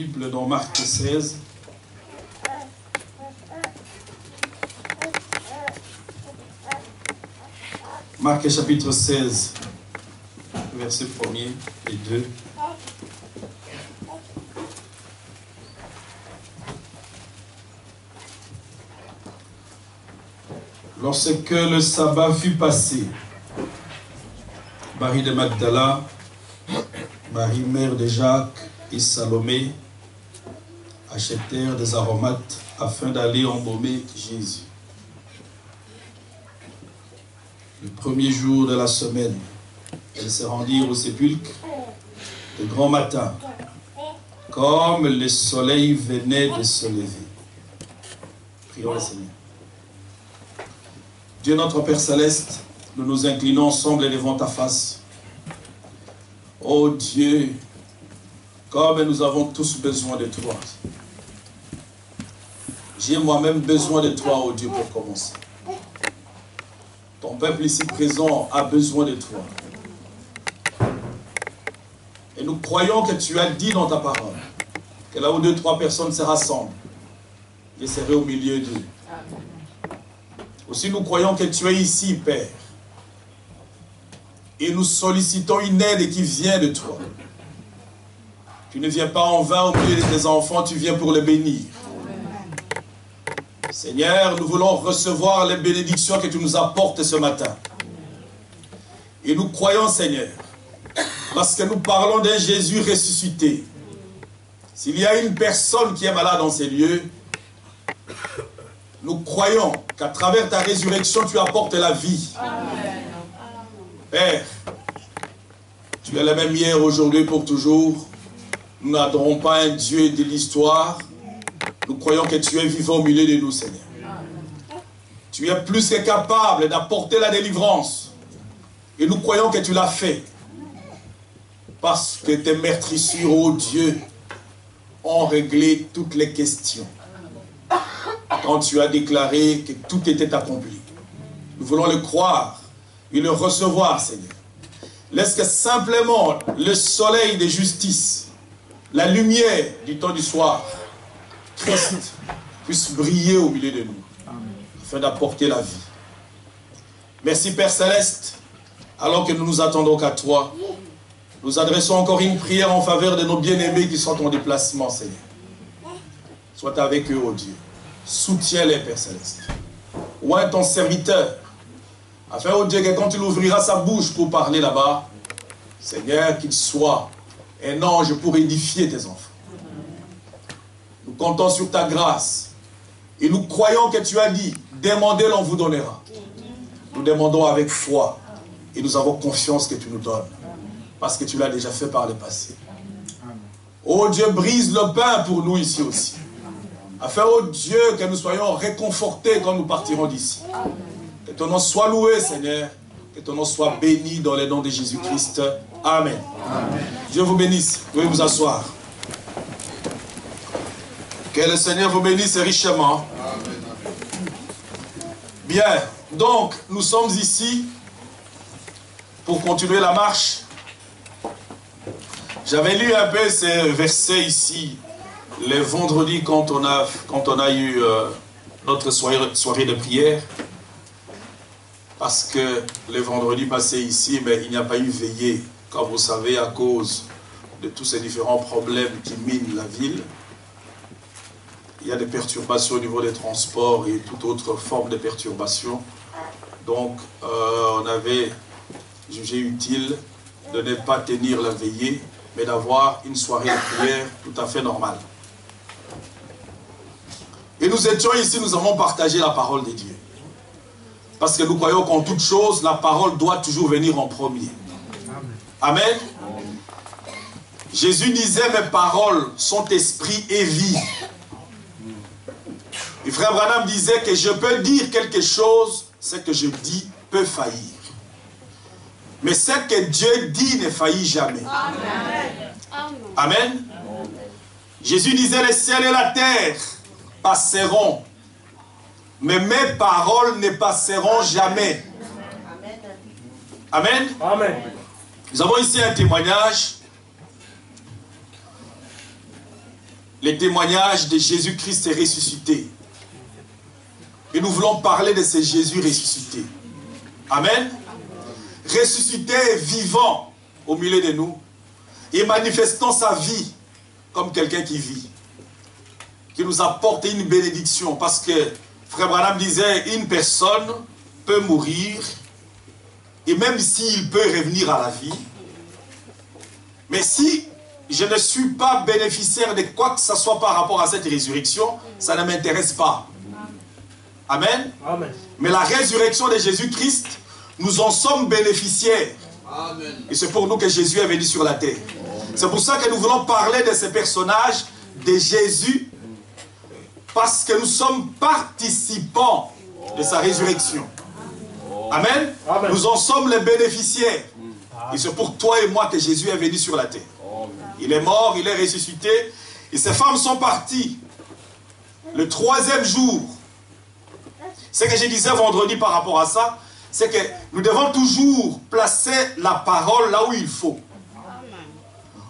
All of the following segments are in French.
Dans Marc 16. Marc chapitre 16, verset 1er et 2. Lorsque le sabbat fut passé, Marie de Magdala, Marie mère de Jacques et Salomé achetèrent des aromates afin d'aller embaumer Jésus. Le premier jour de la semaine, elles se rendirent au sépulcre de grand matin, comme le soleil venait de se lever. Prions le Seigneur. Dieu notre Père Céleste, nous nous inclinons ensemble devant ta face. Oh Dieu, comme nous avons tous besoin de toi. J'ai moi-même besoin de toi, oh Dieu, pour commencer. Ton peuple ici présent a besoin de toi. Et nous croyons que tu as dit dans ta parole que là où 2 ou 3 personnes se rassemblent, je serai au milieu d'eux. Aussi nous croyons que tu es ici, Père. Et nous sollicitons une aide qui vient de toi. Tu ne viens pas en vain au milieu de tes enfants, tu viens pour les bénir. Seigneur, nous voulons recevoir les bénédictions que tu nous apportes ce matin. Et nous croyons, Seigneur, parce que nous parlons d'un Jésus ressuscité. S'il y a une personne qui est malade dans ces lieux, nous croyons qu'à travers ta résurrection, tu apportes la vie. Amen. Père, tu es le même hier, aujourd'hui, pour toujours. Nous n'adorons pas un Dieu de l'histoire. Nous croyons que tu es vivant au milieu de nous, Seigneur. Tu es plus que capable d'apporter la délivrance. Et nous croyons que tu l'as fait. Parce que tes meurtrissures, ô Dieu, ont réglé toutes les questions. Quand tu as déclaré que tout était accompli. Nous voulons le croire et le recevoir, Seigneur. Laisse que simplement le soleil de justice, la lumière du temps du soir, Christ, puisse briller au milieu de nous, afin d'apporter la vie. Merci Père Céleste, alors que nous nous attendons qu'à toi, nous adressons encore une prière en faveur de nos bien-aimés qui sont en déplacement, Seigneur. Sois avec eux, ô Dieu. Soutiens-les, Père Céleste. Oint ton serviteur, afin, ô Dieu, que quand il ouvrira sa bouche pour parler là-bas, Seigneur, qu'il soit un ange pour édifier tes enfants. Nous comptons sur ta grâce. Et nous croyons que tu as dit, demandez, l'on vous donnera. Nous demandons avec foi. Et nous avons confiance que tu nous donnes. Parce que tu l'as déjà fait par le passé. Oh Dieu, brise le pain pour nous ici aussi. Afin, oh Dieu, que nous soyons réconfortés quand nous partirons d'ici. Que ton nom soit loué, Seigneur. Que ton nom soit béni dans le nom de Jésus-Christ. Amen. Amen. Dieu vous bénisse. Vous pouvez vous asseoir. Que le Seigneur vous bénisse richement. Amen. Bien. Donc, nous sommes ici pour continuer la marche. J'avais lu un peu ces versets ici, le vendredi, quand on a eu notre soirée de prière. Parce que le vendredi passé ici, il n'y a pas eu veillée, comme vous savez, à cause de tous ces différents problèmes qui minent la ville. Il y a des perturbations au niveau des transports et toute autre forme de perturbation. Donc, on avait jugé utile de ne pas tenir la veillée, mais d'avoir une soirée de prière tout à fait normale. Et nous étions ici, nous avons partagé la parole de Dieu. Parce que nous croyons qu'en toute chose, la parole doit toujours venir en premier. Amen. Jésus disait, mes paroles sont esprit et vie. Et frère Branham disait que je peux dire quelque chose, ce que je dis peut faillir. Mais ce que Dieu dit ne faillit jamais. Amen. Amen. Jésus disait, le ciel et la terre passeront, mais mes paroles ne passeront jamais. Amen. Amen. Nous avons ici un témoignage les témoignages de Jésus-Christ est ressuscité. Et nous voulons parler de ce Jésus ressuscité. Amen. Ressuscité et vivant au milieu de nous. Et manifestant sa vie comme quelqu'un qui vit. Qui nous apporte une bénédiction. Parce que Frère Branham disait, une personne peut mourir. Et même s'il peut revenir à la vie. Mais si je ne suis pas bénéficiaire de quoi que ce soit par rapport à cette résurrection, ça ne m'intéresse pas. Amen. Amen. Mais la résurrection de Jésus-Christ, nous en sommes bénéficiaires. Amen. Et c'est pour nous que Jésus est venu sur la terre. C'est pour ça que nous voulons parler de ce personnage de Jésus, parce que nous sommes participants de sa résurrection. Amen. Amen. Nous en sommes les bénéficiaires. Et c'est pour toi et moi que Jésus est venu sur la terre. Il est mort, il est ressuscité. Et ces femmes sont parties le 3e jour. Ce que je disais vendredi par rapport à ça, c'est que nous devons toujours placer la parole là où il faut.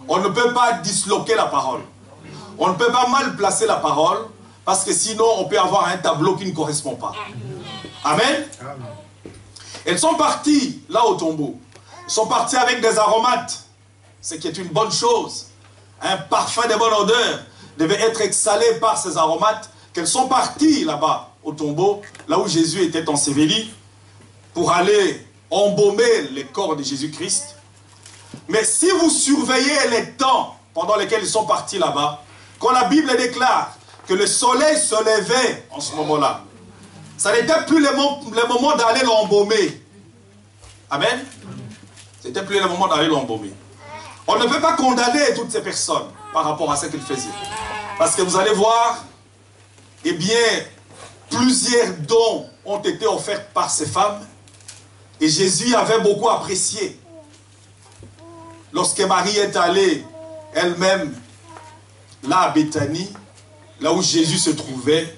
On ne peut pas disloquer la parole. On ne peut pas mal placer la parole, parce que sinon on peut avoir un tableau qui ne correspond pas. Amen. Elles sont parties là au tombeau. Elles sont parties avec des aromates, ce qui est une bonne chose. Un parfum de bonne odeur devait être exhalé par ces aromates. Qu'elles sont parties là-bas au tombeau, là où Jésus était enseveli, pour aller embaumer le corps de Jésus-Christ. Mais si vous surveillez les temps pendant lesquels ils sont partis là-bas, quand la Bible déclare que le soleil se levait en ce moment-là, ça n'était plus le moment d'aller l'embaumer. Amen. C'était plus le moment d'aller l'embaumer. On ne peut pas condamner toutes ces personnes par rapport à ce qu'ils faisaient. Parce que vous allez voir, eh bien, plusieurs dons ont été offerts par ces femmes. Et Jésus avait beaucoup apprécié. Lorsque Marie est allée elle-même là à Béthanie, là où Jésus se trouvait,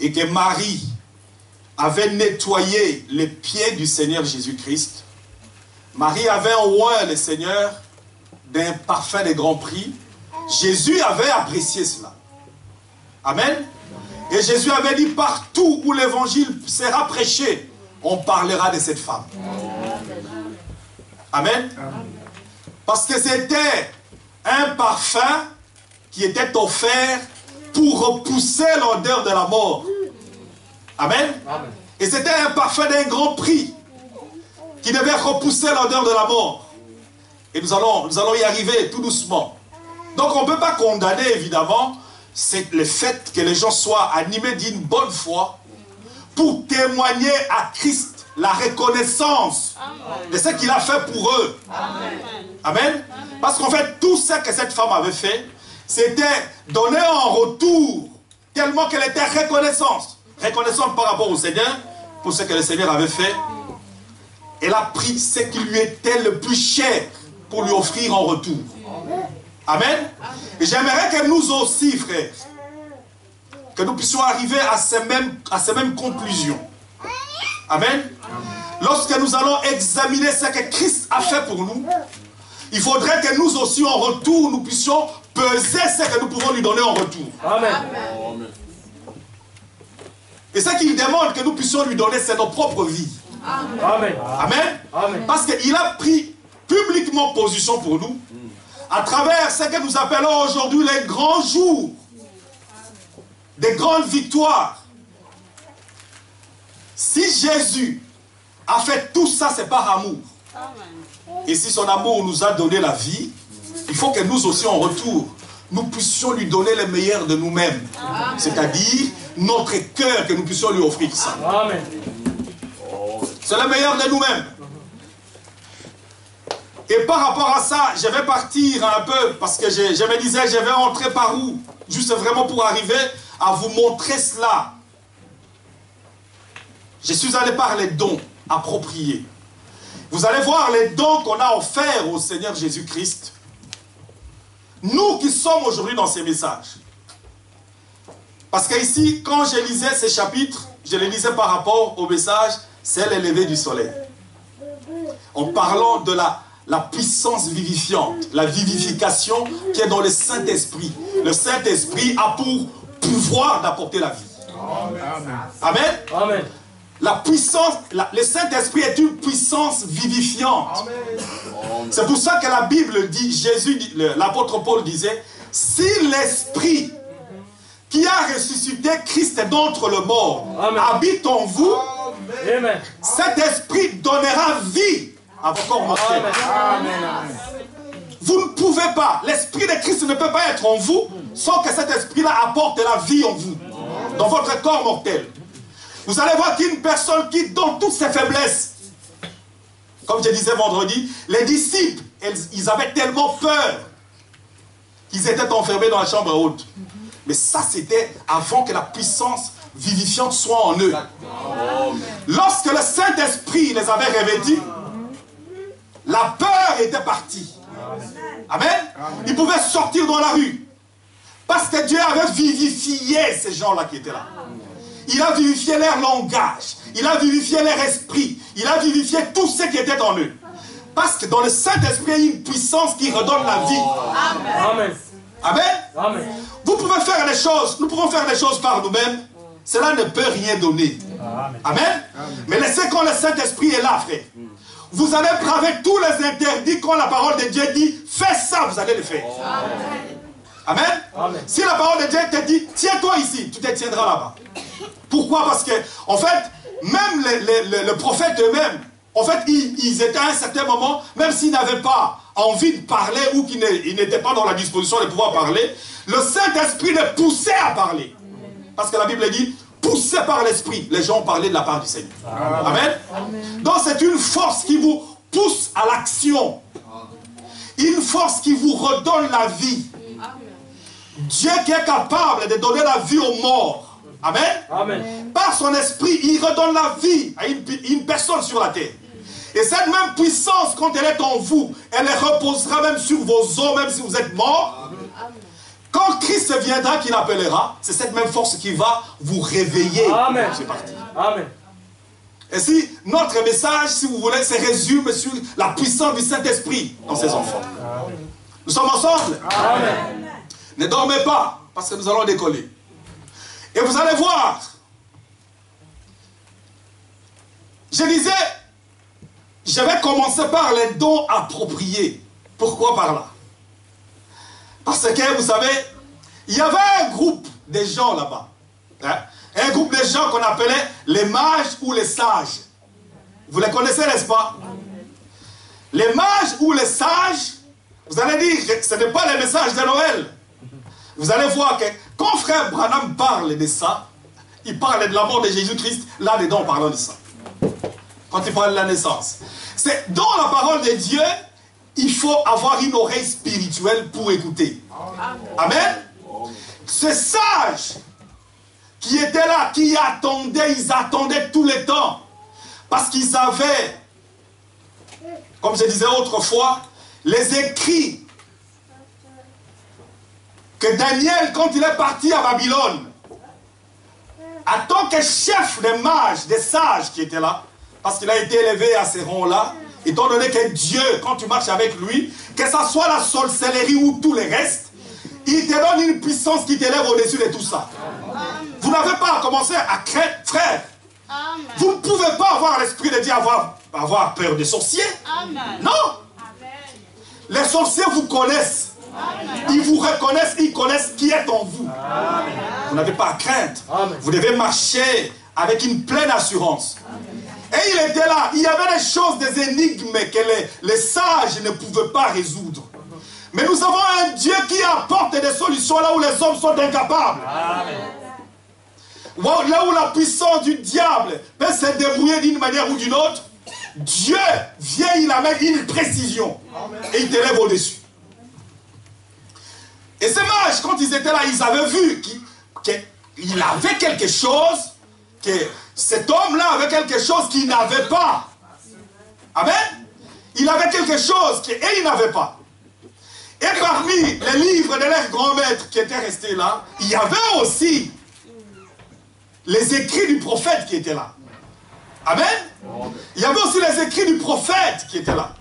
et que Marie avait nettoyé les pieds du Seigneur Jésus-Christ, Marie avait oint le Seigneur d'un parfum de grand prix. Jésus avait apprécié cela. Amen. Et Jésus avait dit, partout où l'évangile sera prêché, on parlera de cette femme. Amen. Parce que c'était un parfum qui était offert pour repousser l'odeur de la mort. Amen. Et c'était un parfum d'un grand prix qui devait repousser l'odeur de la mort. Et nous allons y arriver tout doucement. Donc on ne peut pas condamner évidemment le fait que les gens soient animés d'une bonne foi pour témoigner à Christ la reconnaissance de ce qu'il a fait pour eux. Amen. Amen. Parce qu'en fait, tout ce que cette femme avait fait, c'était donner en retour, tellement qu'elle était reconnaissante par rapport au Seigneur, pour ce que le Seigneur avait fait. Elle a pris ce qui lui était le plus cher pour lui offrir en retour. Amen. Et j'aimerais que nous aussi, frères, que nous puissions arriver à ces mêmes conclusions. Amen. Lorsque nous allons examiner ce que Christ a fait pour nous, il faudrait que nous aussi, en retour, nous puissions peser ce que nous pouvons lui donner en retour. Amen. Et ce qu'il demande que nous puissions lui donner, c'est nos propres vies. Amen. Amen. Amen. Parce qu'il a pris publiquement position pour nous, à travers ce que nous appelons aujourd'hui les grands jours, des grandes victoires. Si Jésus a fait tout ça, c'est par amour. Et si son amour nous a donné la vie, il faut que nous aussi en retour, nous puissions lui donner le meilleur de nous-mêmes. C'est-à-dire notre cœur, que nous puissions lui offrir ça. Amen. C'est le meilleur de nous-mêmes. Et par rapport à ça, je vais partir un peu, parce que je me disais, je vais entrer par où? Juste vraiment pour arriver à vous montrer cela. Je suis allé par les dons appropriés. Vous allez voir les dons qu'on a offerts au Seigneur Jésus-Christ. Nous qui sommes aujourd'hui dans ces messages. Parce que ici, quand je lisais ces chapitres, je les lisais par rapport au message, c'est le lever du soleil. En parlant de la puissance vivifiante, la vivification qui est dans le Saint-Esprit. Le Saint-Esprit a pour pouvoir d'apporter la vie. Amen. Amen. La puissance, le Saint-Esprit est une puissance vivifiante. C'est pour ça que la Bible dit, Jésus, l'apôtre Paul disait, si l'Esprit qui a ressuscité Christ d'entre les morts habite en vous, Amen. Cet Esprit donnera vie à vos corps mortels. Vous ne pouvez pas, l'Esprit de Christ ne peut pas être en vous sans que cet Esprit-là apporte la vie en vous, dans votre corps mortel. Vous allez voir qu'une personne qui, dans toutes ses faiblesses, comme je disais vendredi, les disciples, ils avaient tellement peur qu'ils étaient enfermés dans la chambre haute. Mais ça, c'était avant que la puissance vivifiante soit en eux. Lorsque le Saint-Esprit les avait revêtus, la peur était partie. Amen. Ils pouvaient sortir dans la rue. Parce que Dieu avait vivifié ces gens-là qui étaient là. Il a vivifié leur langage. Il a vivifié leur esprit. Il a vivifié tout ce qui était en eux. Parce que dans le Saint-Esprit, il y a une puissance qui redonne la vie. Amen. Amen. Amen. Vous pouvez faire des choses. Nous pouvons faire des choses par nous-mêmes. Cela ne peut rien donner. Amen. Amen. Mais laissez quand le Saint-Esprit est là, frère. Vous allez braver tous les interdits quand la parole de Dieu dit fais ça, vous allez le faire. Amen. Amen. Si la parole de Dieu te dit tiens-toi ici, tu te tiendras là-bas. Pourquoi? Parce que, en fait, même les prophètes eux-mêmes, en fait, ils étaient à un certain moment, même s'ils n'avaient pas envie de parler ou qu'ils n'étaient pas dans la disposition de pouvoir parler, le Saint-Esprit les poussait à parler. Parce que la Bible dit, poussé par l'Esprit, les gens parlaient de la part du Seigneur. Amen. Amen. Donc c'est une force qui vous pousse à l'action. Une force qui vous redonne la vie. Dieu qui est capable de donner la vie aux morts. Amen. Amen. Par son esprit, il redonne la vie à une personne sur la terre. Et cette même puissance, quand elle est en vous, elle reposera même sur vos os, même si vous êtes morts. Amen. Quand Christ viendra, qu'il appellera, c'est cette même force qui va vous réveiller. Amen. C'est parti. Amen. Et si notre message, si vous voulez, se résume sur la puissance du Saint-Esprit dans ses enfants. Amen. Nous sommes ensemble. Amen. Ne dormez pas, parce que nous allons décoller. Et vous allez voir, je disais, je vais commencer par les dons appropriés. Pourquoi par là? Parce que, vous savez, il y avait un groupe de gens là-bas. Hein? Un groupe de gens qu'on appelait les mages ou les sages. Vous les connaissez, n'est-ce pas? Les mages ou les sages, vous allez dire, ce n'est pas les messages de Noël. Vous allez voir que quand frère Branham parle de ça, il parle de la mort de Jésus-Christ, là-dedans en parlant de ça. Quand il parle de la naissance. C'est dans la parole de Dieu, il faut avoir une oreille spirituelle pour écouter. Amen. Ces sages qui étaient là, qui attendaient, ils attendaient tout le temps. Parce qu'ils avaient, comme je disais autrefois, les écrits que Daniel, quand il est parti à Babylone, en tant que chef des mages, des sages qui étaient là, parce qu'il a été élevé à ces rangs-là, étant donné que Dieu, quand tu marches avec lui, que ce soit la sorcellerie ou tout le reste, il te donne une puissance qui t'élève au-dessus de tout ça. Vous n'avez pas à commencer à craindre, frère. Vous ne pouvez pas avoir l'esprit de Dieu, avoir peur des sorciers. Non. Les sorciers vous connaissent. Ils vous reconnaissent, ils connaissent qui est en vous. Amen. Vous n'avez pas à craindre. Amen. Vous devez marcher avec une pleine assurance. Amen. Et il était là. Il y avait des choses, des énigmes que les sages ne pouvaient pas résoudre. Mais nous avons un Dieu qui apporte des solutions là où les hommes sont incapables. Amen. Là où la puissance du diable peut se débrouiller d'une manière ou d'une autre, Dieu vient, il amène une précision. Amen. Et il t'élève au-dessus. Et ces mages, quand ils étaient là, ils avaient vu qu'il avait quelque chose, que cet homme-là avait quelque chose qu'il n'avait pas. Amen. Il avait quelque chose et il n'avait pas. Et parmi les livres de leur grand maître qui étaient restés là, il y avait aussi les écrits du prophète qui étaient là. Amen. Il y avait aussi les écrits du prophète qui étaient là.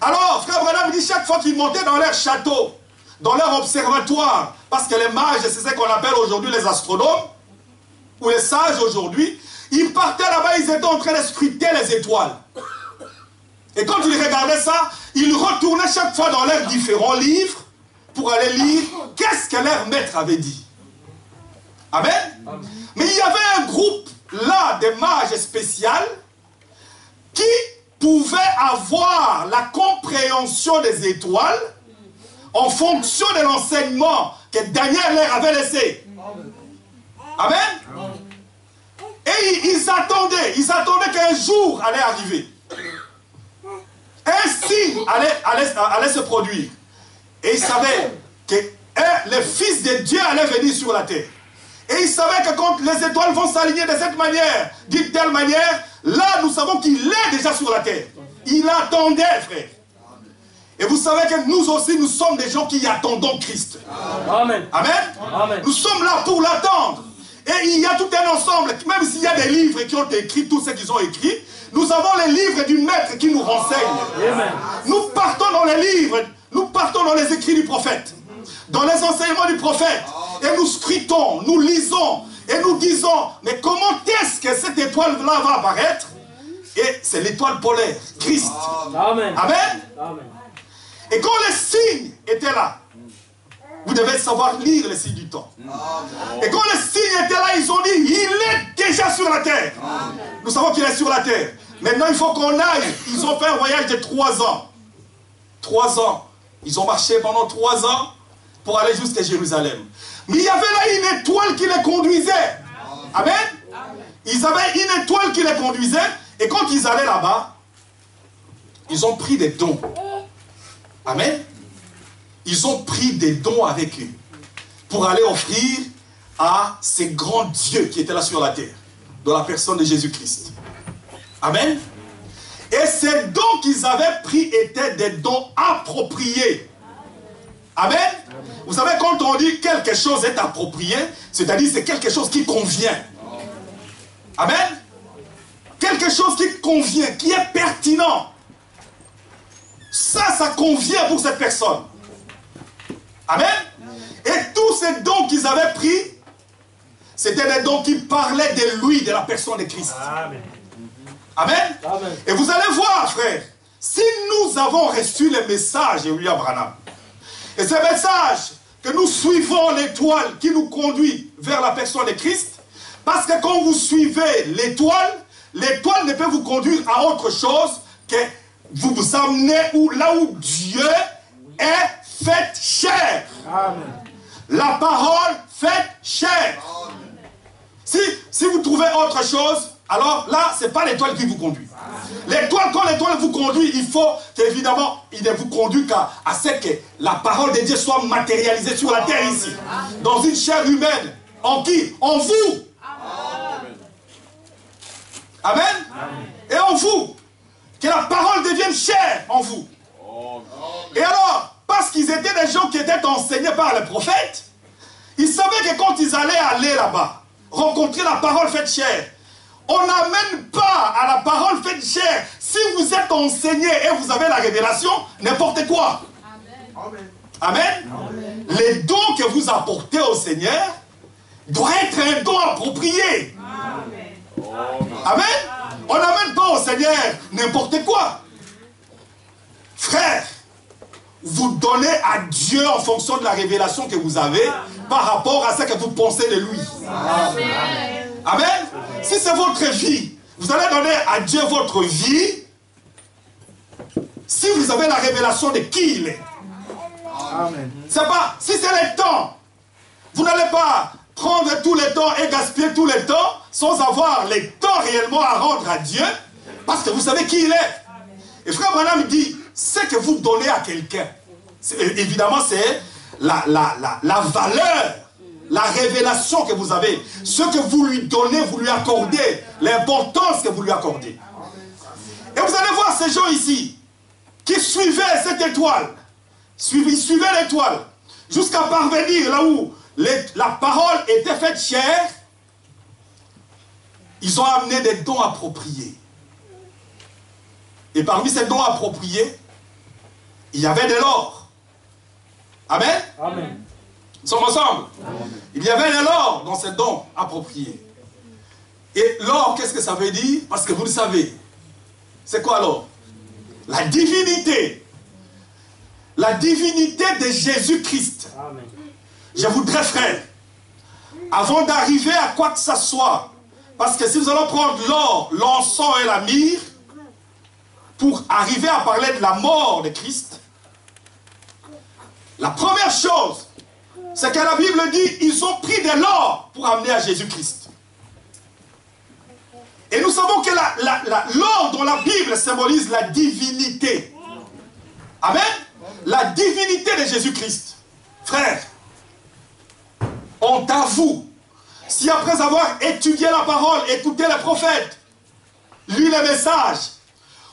Alors, frère Branham dit, chaque fois qu'ils montaient dans leur château, dans leur observatoire, parce que les mages, c'est ce qu'on appelle aujourd'hui les astronomes, ou les sages aujourd'hui, ils partaient là-bas, ils étaient en train de scruter les étoiles. Et quand ils regardaient ça, ils retournaient chaque fois dans leurs différents livres pour aller lire qu'est-ce que leur maître avait dit. Amen. Amen. Mais il y avait un groupe là de mages spéciaux qui pouvaient avoir la compréhension des étoiles en fonction de l'enseignement que Daniel leur avait laissé. Amen. Amen. Et ils attendaient qu'un jour allait arriver. Un signe allait se produire. Et ils savaient que le Fils de Dieu allait venir sur la terre. Et ils savaient que quand les étoiles vont s'aligner de cette manière, d'une telle manière, là nous savons qu'il est déjà sur la terre. Il attendait, frère. Et vous savez que nous aussi, nous sommes des gens qui attendons Christ. Amen. Amen. Amen. Nous sommes là pour l'attendre. Et il y a tout un ensemble, même s'il y a des livres qui ont écrit, tous ceux qu'ils ont écrits, nous avons les livres du Maître qui nous renseignent. Amen. Nous partons dans les livres, nous partons dans les écrits du prophète, dans les enseignements du prophète, et nous scrutons, nous lisons, et nous disons, mais comment est-ce que cette étoile-là va apparaître? Et c'est l'étoile polaire, Christ. Amen. Amen. Amen. Et quand les signes étaient là, vous devez savoir lire les signes du temps. Et quand les signes étaient là, ils ont dit, il est déjà sur la terre. Nous savons qu'il est sur la terre. Maintenant, il faut qu'on aille. Ils ont fait un voyage de 3 ans. 3 ans. Ils ont marché pendant 3 ans pour aller jusqu'à Jérusalem. Mais il y avait là une étoile qui les conduisait. Amen. Ils avaient une étoile qui les conduisait. Et quand ils allaient là-bas, ils ont pris des dons. Amen. Ils ont pris des dons avec eux pour aller offrir à ces grands dieux qui étaient là sur la terre, dans la personne de Jésus-Christ. Amen. Et ces dons qu'ils avaient pris étaient des dons appropriés. Amen. Vous savez, quand on dit quelque chose est approprié, c'est-à-dire c'est quelque chose qui convient. Amen. Quelque chose qui convient, qui est pertinent. Ça convient pour cette personne. Amen. Et tous ces dons qu'ils avaient pris, c'était des dons qui parlaient de lui, de la personne de Christ. Amen. Amen. Amen. Et vous allez voir, frère, si nous avons reçu le message de William Branham, et ce message que nous suivons l'étoile qui nous conduit vers la personne de Christ, parce que quand vous suivez l'étoile, l'étoile ne peut vous conduire à autre chose que vous vous amenez là où Dieu est fait chair. Amen. La parole faite chair. Si vous trouvez autre chose, alors là, ce n'est pas l'étoile qui vous conduit. L'étoile, quand l'étoile vous conduit, il faut qu'évidemment, il ne vous conduit qu'à ce que la parole de Dieu soit matérialisée sur la terre ici. Dans une chair humaine. En qui? En vous. Amen. Amen. Et en vous. Que la parole devienne chair en vous. Et alors, parce qu'ils étaient des gens qui étaient enseignés par les prophètes, ils savaient que quand ils allaient aller là-bas, rencontrer la parole faite chair, on n'amène pas à la parole faite chair. Si vous êtes enseigné et vous avez la révélation, n'importe quoi. Amen. Amen. Amen. Les dons que vous apportez au Seigneur doivent être un don approprié. Amen. Amen. On n'amène pas au Seigneur n'importe quoi. Frère, vous donnez à Dieu en fonction de la révélation que vous avez par rapport à ce que vous pensez de lui. Amen. Amen. Si c'est votre vie, vous allez donner à Dieu votre vie si vous avez la révélation de qui il est. Amen. C'est pas, si c'est le temps, vous n'allez pas prendre tout le temps et gaspiller tout le temps sans avoir le temps réellement à rendre à Dieu parce que vous savez qui il est. Et frère Branham dit, ce que vous donnez à quelqu'un, évidemment c'est la valeur, la révélation que vous avez, ce que vous lui donnez, vous lui accordez, l'importance que vous lui accordez. Et vous allez voir ces gens ici qui suivaient cette étoile, ils suivaient l'étoile jusqu'à parvenir là où la parole était faite chair. Ils ont amené des dons appropriés. Et parmi ces dons appropriés, il y avait de l'or. Amen. Amen. Nous sommes ensemble. Amen. Il y avait de l'or dans ces dons appropriés. Et l'or, qu'est-ce que ça veut dire? Parce que vous le savez. C'est quoi l'or? La divinité. La divinité de Jésus-Christ. Amen. Je voudrais, frère, avant d'arriver à quoi que ce soit, parce que si nous allons prendre l'or, l'encens et la myrrhe, pour arriver à parler de la mort de Christ, la première chose, c'est que la Bible dit, ils ont pris de l'or pour amener à Jésus-Christ. Et nous savons que l'or dans la Bible symbolise la divinité. Amen. La divinité de Jésus-Christ. Frère, on t'avoue, si après avoir étudié la parole, écouté les prophètes, lu les messages,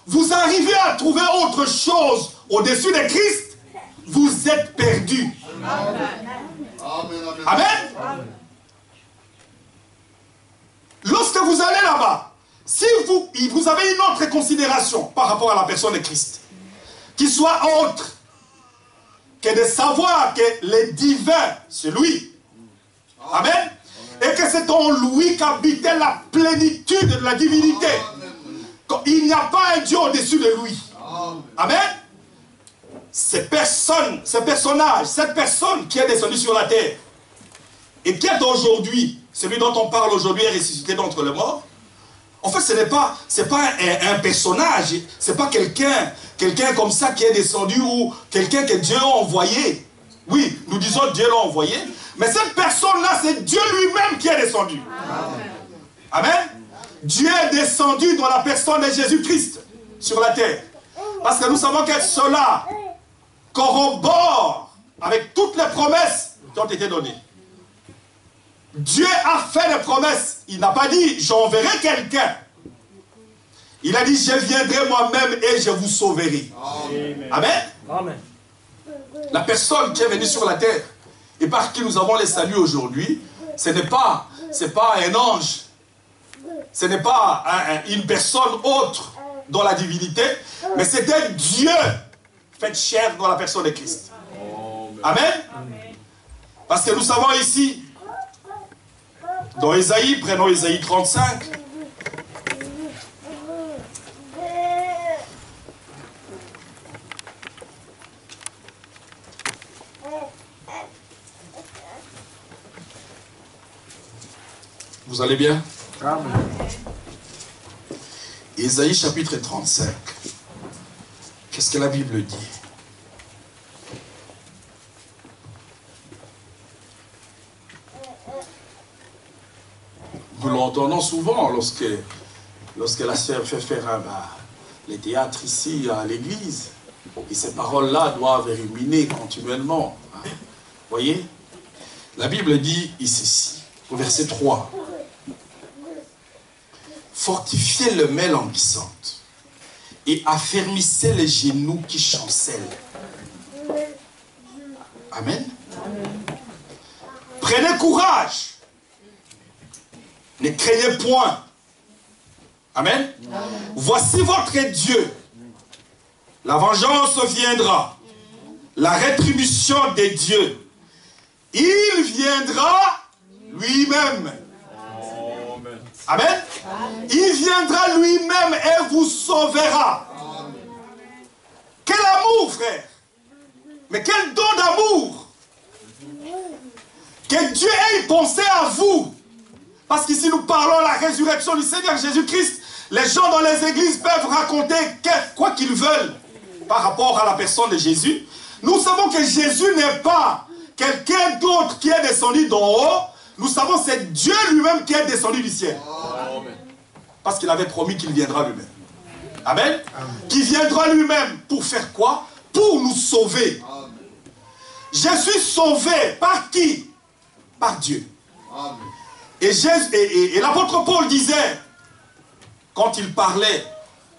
vous arrivez à trouver autre chose au-dessus de Christ, vous êtes perdu. Amen. Amen. Amen. Lorsque vous allez là-bas, si vous avez une autre considération par rapport à la personne de Christ, qui soit autre que de savoir que le divin, c'est lui. Amen. Et que c'est en lui qu'habitait la plénitude de la divinité. Il n'y a pas un Dieu au-dessus de lui. Amen. Ces personnes, ces personnages, cette personne qui est descendue sur la terre et qui est aujourd'hui, celui dont on parle aujourd'hui est ressuscité d'entre les morts. En fait, ce n'est pas un personnage, ce n'est pas quelqu'un comme ça qui est descendu ou quelqu'un que Dieu a envoyé. Oui, nous disons Dieu l'a envoyé, mais cette personne-là, c'est Dieu lui-même qui est descendu. Amen. Amen. Dieu est descendu dans la personne de Jésus-Christ sur la terre. Parce que nous savons que cela corrobore avec toutes les promesses qui ont été données. Dieu a fait des promesses. Il n'a pas dit, j'enverrai quelqu'un. Il a dit, je viendrai moi-même et je vous sauverai. Amen. Amen. Amen. La personne qui est venue sur la terre et par qui nous avons les saluts aujourd'hui, ce n'est pas un ange. Ce n'est pas une personne autre dans la divinité, mais c'était Dieu fait chair dans la personne de Christ. Amen. Parce que nous savons ici, dans Ésaïe, prenons Ésaïe 35. Vous allez bien? Amen. Ésaïe chapitre 35. Qu'est-ce que la Bible dit? Nous l'entendons souvent lorsque la sœur fait faire les théâtres ici à l'église. Et ces paroles-là doivent ruminer continuellement. Voyez? La Bible dit ici, au verset 3. Fortifiez le mains languissantes et affermissez les genoux qui chancellent. Amen. Prenez courage. Ne craignez point. Amen. Voici votre Dieu. La vengeance viendra. La rétribution des dieux. Il viendra lui-même. Amen. Il viendra lui-même et vous sauvera. Quel amour, frère. Mais quel don d'amour. Que Dieu ait pensé à vous. Parce qu'ici nous parlons de la résurrection du Seigneur Jésus-Christ. Les gens dans les églises peuvent raconter quoi qu'ils veulent par rapport à la personne de Jésus. Nous savons que Jésus n'est pas quelqu'un d'autre qui est descendu d'en haut. Nous savons que c'est Dieu lui-même qui est descendu du ciel. Amen. Parce qu'il avait promis qu'il viendra lui-même. Amen. Amen. Qu'il viendra lui-même pour faire quoi? Pour nous sauver. Amen. Je suis sauvé par qui? Par Dieu. Amen. Et l'apôtre Paul disait, quand il parlait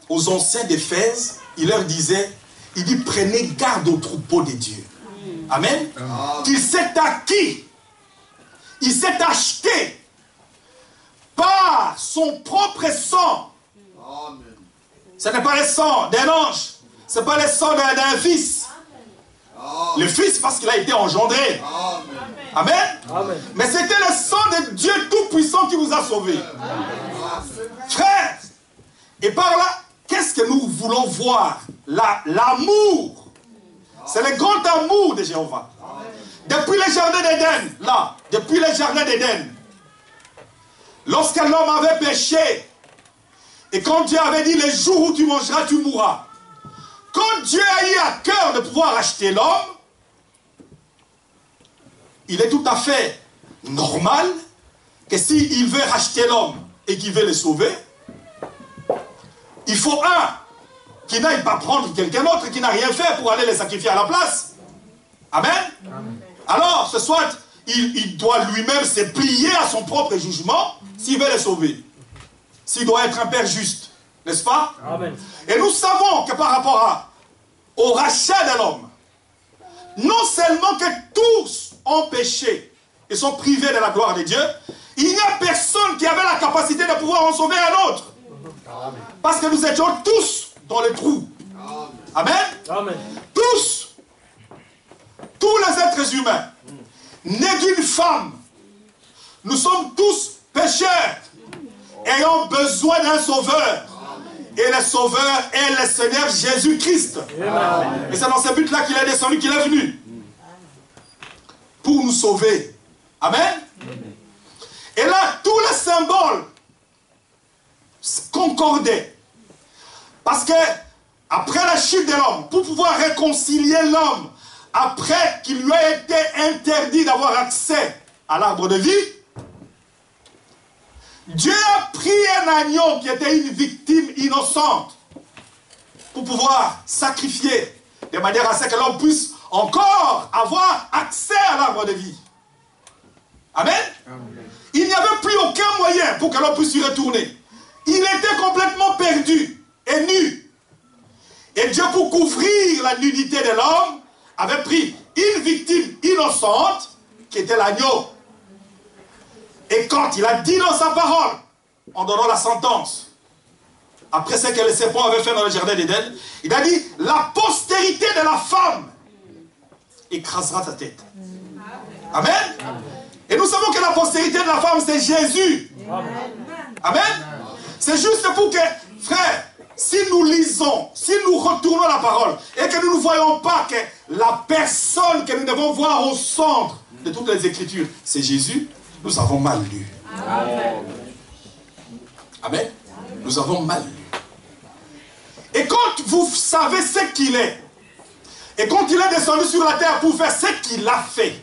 aux anciens d'Éphèse, il leur disait, il dit, prenez garde aux troupeaux de Dieu. Amen. Amen. Qu'il s'est acquis. Il s'est acheté par son propre sang. Amen. Ce n'est pas le sang d'un ange. Ce n'est pas le sang d'un fils. Le Fils parce qu'il a été engendré. Amen. Amen. Mais c'était le sang de Dieu Tout-Puissant qui vous a sauvés. Frères, et par là, qu'est-ce que nous voulons voir? L'amour. C'est le grand amour de Jéhovah. Depuis le jardin d'Éden, là, depuis le jardin d'Éden, lorsque l'homme avait péché, et quand Dieu avait dit, le jour où tu mangeras, tu mourras. Quand Dieu a eu à cœur de pouvoir acheter l'homme, il est tout à fait normal que s'il veut racheter l'homme et qu'il veut le sauver, il faut un qui n'aille pas prendre quelqu'un d'autre qui n'a rien fait pour aller le sacrifier à la place. Amen. Amen. Alors, ce soit, il doit lui-même se plier à son propre jugement s'il veut le sauver. S'il doit être un père juste. N'est-ce pas? Amen. Et nous savons que par rapport au rachat de l'homme, non seulement que tous ont péché et sont privés de la gloire de Dieu, il n'y a personne qui avait la capacité de pouvoir en sauver un autre. Amen. Parce que nous étions tous dans le trou. Amen. Amen. Tous les êtres humains, nés d'une femme, nous sommes tous pécheurs, ayant besoin d'un sauveur. Et le sauveur est le Seigneur Jésus-Christ. Et c'est dans ce but-là qu'il est descendu, qu'il est venu. Pour nous sauver. Amen. Et là, tous les symboles concordaient. Parce que, après la chute de l'homme, pour pouvoir réconcilier l'homme, après qu'il lui ait été interdit d'avoir accès à l'arbre de vie, Dieu a pris un agneau qui était une victime innocente pour pouvoir sacrifier de manière à ce que l'homme puisse encore avoir accès à l'arbre de vie. Amen. Amen. Il n'y avait plus aucun moyen pour que l'homme puisse y retourner. Il était complètement perdu et nu. Et Dieu, pour couvrir la nudité de l'homme, avait pris une victime innocente qui était l'agneau. Et quand il a dit dans sa parole, en donnant la sentence, après ce que le serpent avait fait dans le jardin d'Éden, il a dit, la postérité de la femme écrasera ta tête. Amen. Amen. Et nous savons que la postérité de la femme, c'est Jésus. Amen. Amen. C'est juste pour que, frère, si nous lisons, si nous retournons la parole, et que nous ne voyons pas que la personne que nous devons voir au centre de toutes les Écritures, c'est Jésus, nous avons mal lu. Amen. Amen. Nous avons mal lu. Et quand vous savez ce qu'il est, et quand il est descendu sur la terre pour faire ce qu'il a fait,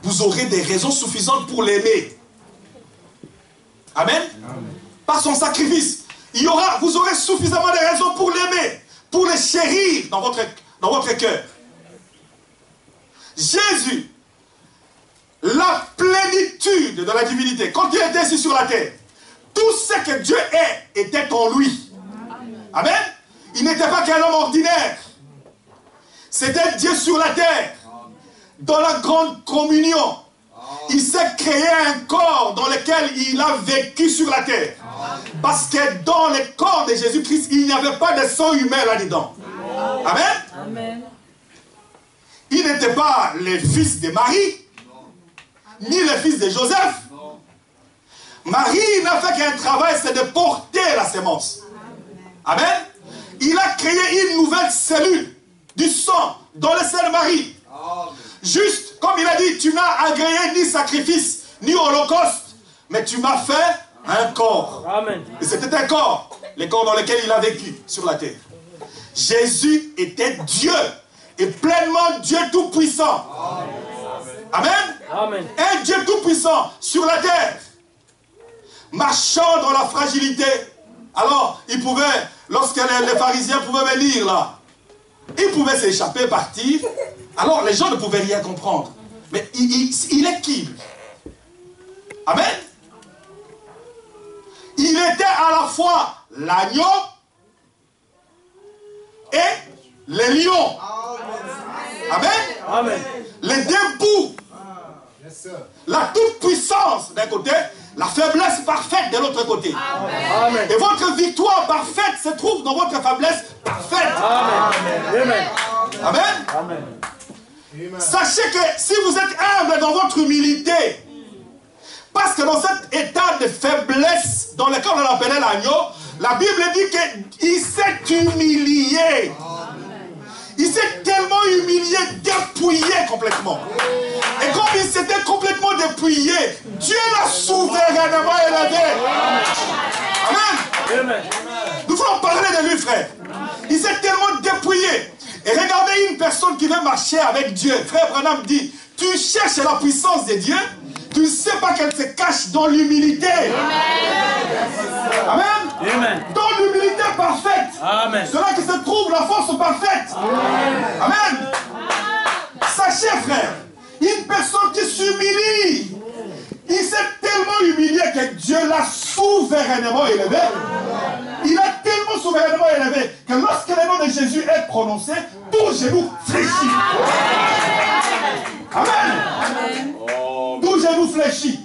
vous aurez des raisons suffisantes pour l'aimer. Amen. Amen. Par son sacrifice, vous aurez suffisamment de raisons pour l'aimer, pour le chérir dans votre cœur. Jésus, la plénitude de la divinité, quand il était ici sur la terre, tout ce que Dieu est était en lui. Amen. Il n'était pas qu'un homme ordinaire. C'était Dieu sur la terre. Dans la grande communion, il s'est créé un corps dans lequel il a vécu sur la terre. Parce que dans le corps de Jésus-Christ, il n'y avait pas de sang humain là-dedans. Amen. Amen. Il n'était pas le fils de Marie, ni le fils de Joseph. Marie n'a fait qu'un travail, c'est de porter la sémence. Amen. Il a créé une nouvelle cellule du sang dans le sein de Marie. Juste comme il a dit, tu n'as agréé ni sacrifice, ni holocauste, mais tu m'as fait un corps. Amen. Et c'était un corps, le corps dans lequel il a vécu sur la terre. Jésus était Dieu, et pleinement Dieu tout-puissant. Amen. Amen. Un Dieu tout-puissant sur la terre, marchant dans la fragilité. Alors, il pouvait, lorsque les pharisiens pouvaient venir là, ils pouvaient s'échapper, partir. Alors, les gens ne pouvaient rien comprendre. Mais il est qui? Amen. Il était à la fois l'agneau et le lion. Amen. Amen. Les deux bouts. La toute-puissance d'un côté, la faiblesse parfaite de l'autre côté. Amen. Et votre victoire parfaite se trouve dans votre faiblesse parfaite. Amen. Amen. Amen. Amen. Sachez que si vous êtes humble dans votre humilité, parce que dans cet état de faiblesse dans lequel on appelait l'agneau, la Bible dit qu'il s'est humilié. Il s'est tellement humilié, dépouillé complètement. Et comme il s'était complètement dépouillé, Dieu l'a souverainement élevé. Amen. Nous voulons parler de lui, frère. Il s'est tellement dépouillé. Et regardez une personne qui veut marcher avec Dieu. Frère Branham dit, tu cherches la puissance de Dieu, tu ne sais pas qu'elle se cache dans l'humilité. Amen. Amen. Dans l'humilité parfaite. Amen. C'est là que se trouve la force parfaite. Amen. Sachez, frère, une personne qui s'humilie, il s'est tellement humilié que Dieu l'a souverainement élevé. Il a tellement souverainement élevé que lorsque le nom de Jésus est prononcé, tout genou fléchit. Amen. Tout genou fléchit.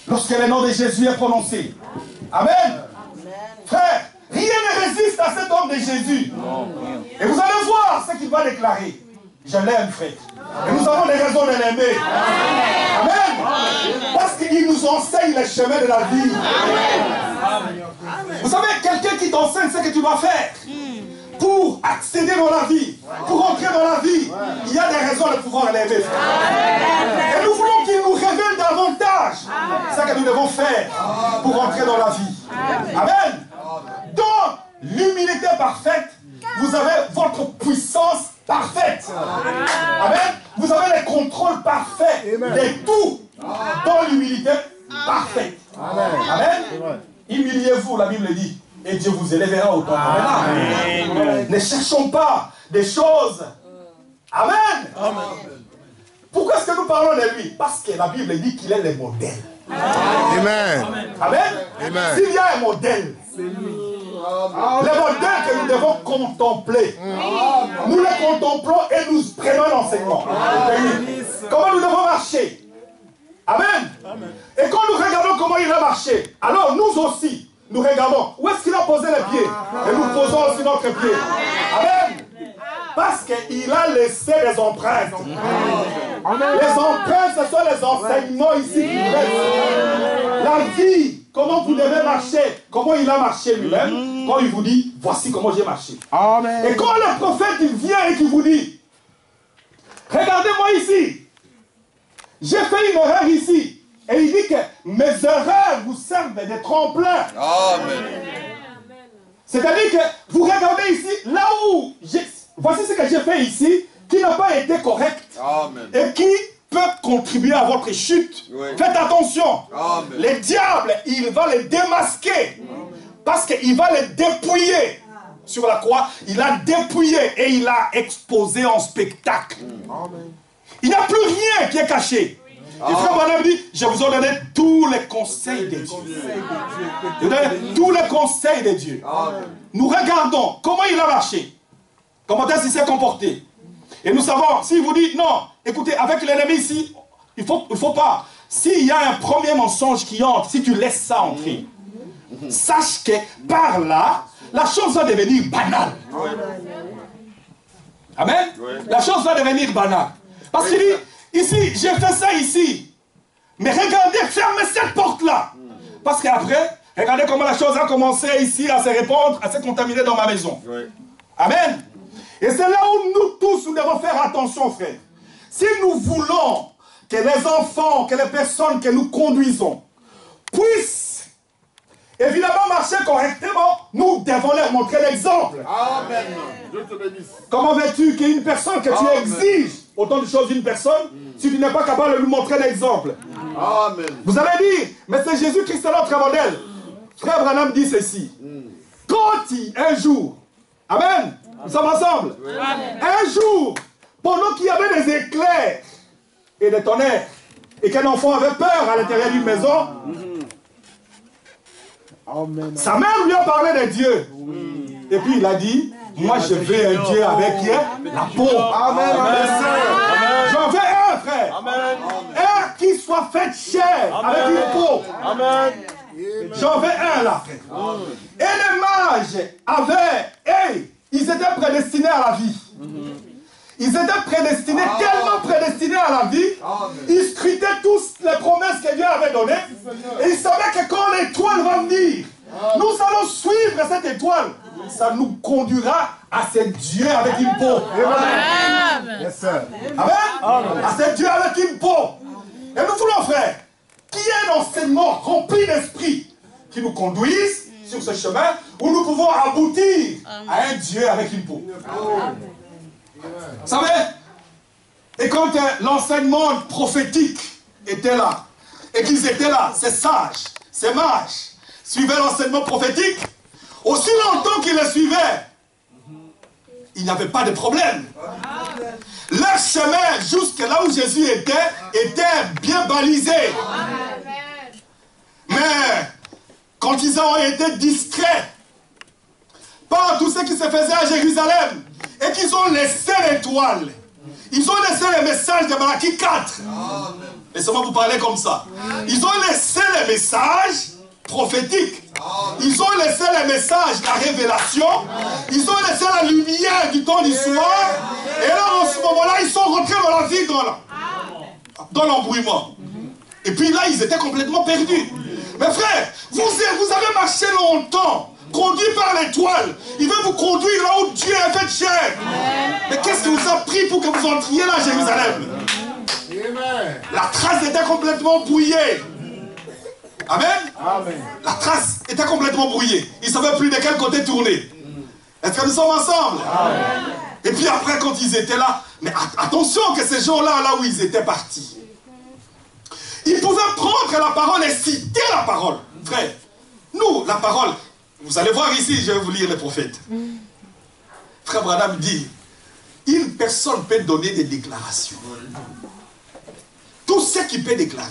Lorsque le nom de Jésus est prononcé. Amen. Frère, rien ne résiste à cet homme de Jésus. Et vous allez voir ce qu'il va déclarer. Je l'aime, frère. Et nous avons des raisons de l'aimer. Amen. Parce qu'il nous enseigne les chemins de la vie. Vous savez, quelqu'un qui t'enseigne ce que tu dois faire pour accéder dans la vie, pour entrer dans la vie, il y a des raisons de pouvoir l'aimer. Et nous voulons qu'il nous révèle davantage ce que nous devons faire pour entrer dans la vie. Amen. Dans l'humilité parfaite, vous avez votre puissance parfaite. Amen. Vous avez le contrôle parfait de tout dans l'humilité parfaite. Amen. Humiliez-vous, la Bible dit, et Dieu vous élèvera au temps. Amen. Ne cherchons pas des choses. Amen. Pourquoi est-ce que nous parlons de lui? Parce que la Bible dit qu'il est le modèle. Amen. Amen. S'il y a un modèle, le modèle que nous devons contempler, nous le contemplons et nous prenons l'enseignement. Comment nous devons marcher? Amen. Et quand nous regardons comment il a marché, alors nous aussi, nous regardons où est-ce qu'il a posé les pieds. Et nous posons aussi notre pied. Amen. Parce qu'il a laissé des empreintes. Les empreintes, ce sont les enseignements ici qui nous restent. La vie, comment vous devez marcher, comment il a marché lui-même, quand il vous dit, voici comment j'ai marché. Amen. Et quand le prophète il vient et qu'il vous dit, regardez-moi ici, j'ai fait une erreur ici. Et il dit que mes erreurs vous servent de tremplin. Amen. C'est-à-dire que vous regardez ici, là où voici ce que j'ai fait ici, qui n'a pas été correct. Amen. Et qui peut contribuer à votre chute. Oui. Faites attention. Amen. Le diable, il va le démasquer. Amen. Parce qu'il va le dépouiller. Sur la croix, il a dépouillé et il a exposé en spectacle. Amen. Il n'y a plus rien qui est caché. Et frère Branham dit, je vous ai donné tous les conseils de Dieu. Je vous ai donné tous les conseils de Dieu. Amen. Nous regardons comment il a marché. Comment est-ce qu'il s'est comporté. Et nous savons, s'il vous dit, non, écoutez, avec l'ennemi ici, il faut pas. S'il y a un premier mensonge qui entre, si tu laisses ça entrer, sache que par là, la chose va devenir banale. Amen. La chose va devenir banale. Parce qu'il dit, ici, j'ai fait ça ici. Mais regardez, fermez cette porte-là. Parce qu'après, regardez comment la chose a commencé ici à se répandre, à se contaminer dans ma maison. Amen. Et c'est là où nous tous, nous devons faire attention, frère. Si nous voulons que les enfants, que les personnes que nous conduisons puissent évidemment marcher correctement, nous devons leur montrer l'exemple. Amen. Dieu te bénisse. Comment veux-tu qu'une personne que tu exiges autant de choses d'une personne, si tu n'es pas capable de lui montrer l'exemple? Amen. Vous allez dire, mais c'est Jésus-Christ notre modèle. Frère Branham dit ceci. Quand un jour, amen, nous sommes ensemble. Amen. Un jour, pendant qu'il y avait des éclairs et des tonnerres, et qu'un enfant avait peur à l'intérieur d'une maison, amen. Sa mère lui a parlé de Dieu. Et puis il a dit, moi je veux un Dieu avec la peau. Amen. J'en veux un, frère. Amen. Un qui soit fait chair, amen, avec une peau. Amen. J'en veux un là, frère. Et les mages avaient, ils étaient prédestinés à la vie. Ils étaient prédestinés, tellement prédestinés à la vie. Ils scrutaient tous les promesses que Dieu avait données. Et ils savaient que quand l'étoile va venir, nous allons suivre cette étoile. Ça nous conduira à ce Dieu avec une peau. Amen. Yes, sir. Amen. À ce Dieu avec une peau. Et nous voulons, frère, qu'il y ait un enseignement rempli d'esprit qui nous conduise sur ce chemin où nous pouvons aboutir à un Dieu avec une peau. Vous savez, et quand l'enseignement prophétique était là, et qu'ils étaient là, ces sages, ces mages, suivaient l'enseignement prophétique, aussi longtemps qu'ils le suivaient, il n'y avait pas de problème. Leur chemin jusque là où Jésus était bien balisé. Mais quand ils ont été discrets par tout ce qui se faisait à Jérusalem et qu'ils ont laissé l'étoile, ils ont laissé le message de Malachie 4. Laissez-moi vous parler comme ça. Ils ont laissé les messages prophétiques. Ils ont laissé les messages de la révélation. Ils ont laissé la lumière du temps du soir. Et là, en ce moment-là, ils sont rentrés dans la vie, dans l'embrouillement. Et puis là, ils étaient complètement perdus. Mais frère, vous avez marché longtemps, conduit par l'étoile. Il veut vous conduire là où Dieu a fait chair. Mais qu'est-ce qui vous a pris pour que vous entriez là à Jérusalem? La trace était complètement brouillée. Amen. La trace était complètement brouillée. Ils ne savaient plus de quel côté tourner. Est-ce que nous sommes ensemble? Et puis après, quand ils étaient là, mais attention que ces gens-là, là où ils étaient partis, ils pouvaient prendre la parole et citer la parole. Frère, nous, la parole, vous allez voir ici, je vais vous lire les prophètes. Frère Branham dit, une personne peut donner des déclarations. Tout ce qu'il peut déclarer.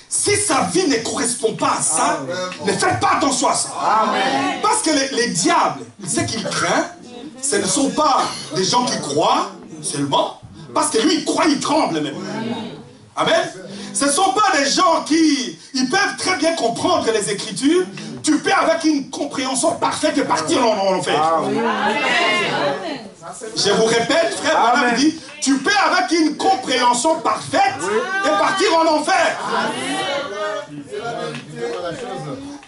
Si sa vie ne correspond pas à ça, ne faites pas attention à ça. Amen. Parce que les diables, ce qu'ils craignent, ce ne sont pas des gens qui croient seulement, parce que lui, il croit, il tremble même. Amen. Ce ne sont pas des gens qui ils peuvent très bien comprendre les Écritures. Tu peux avec une compréhension parfaite partir en enfer. Je vous répète, frère Branham dit, tu peux avec une compréhension parfaite et partir en enfer.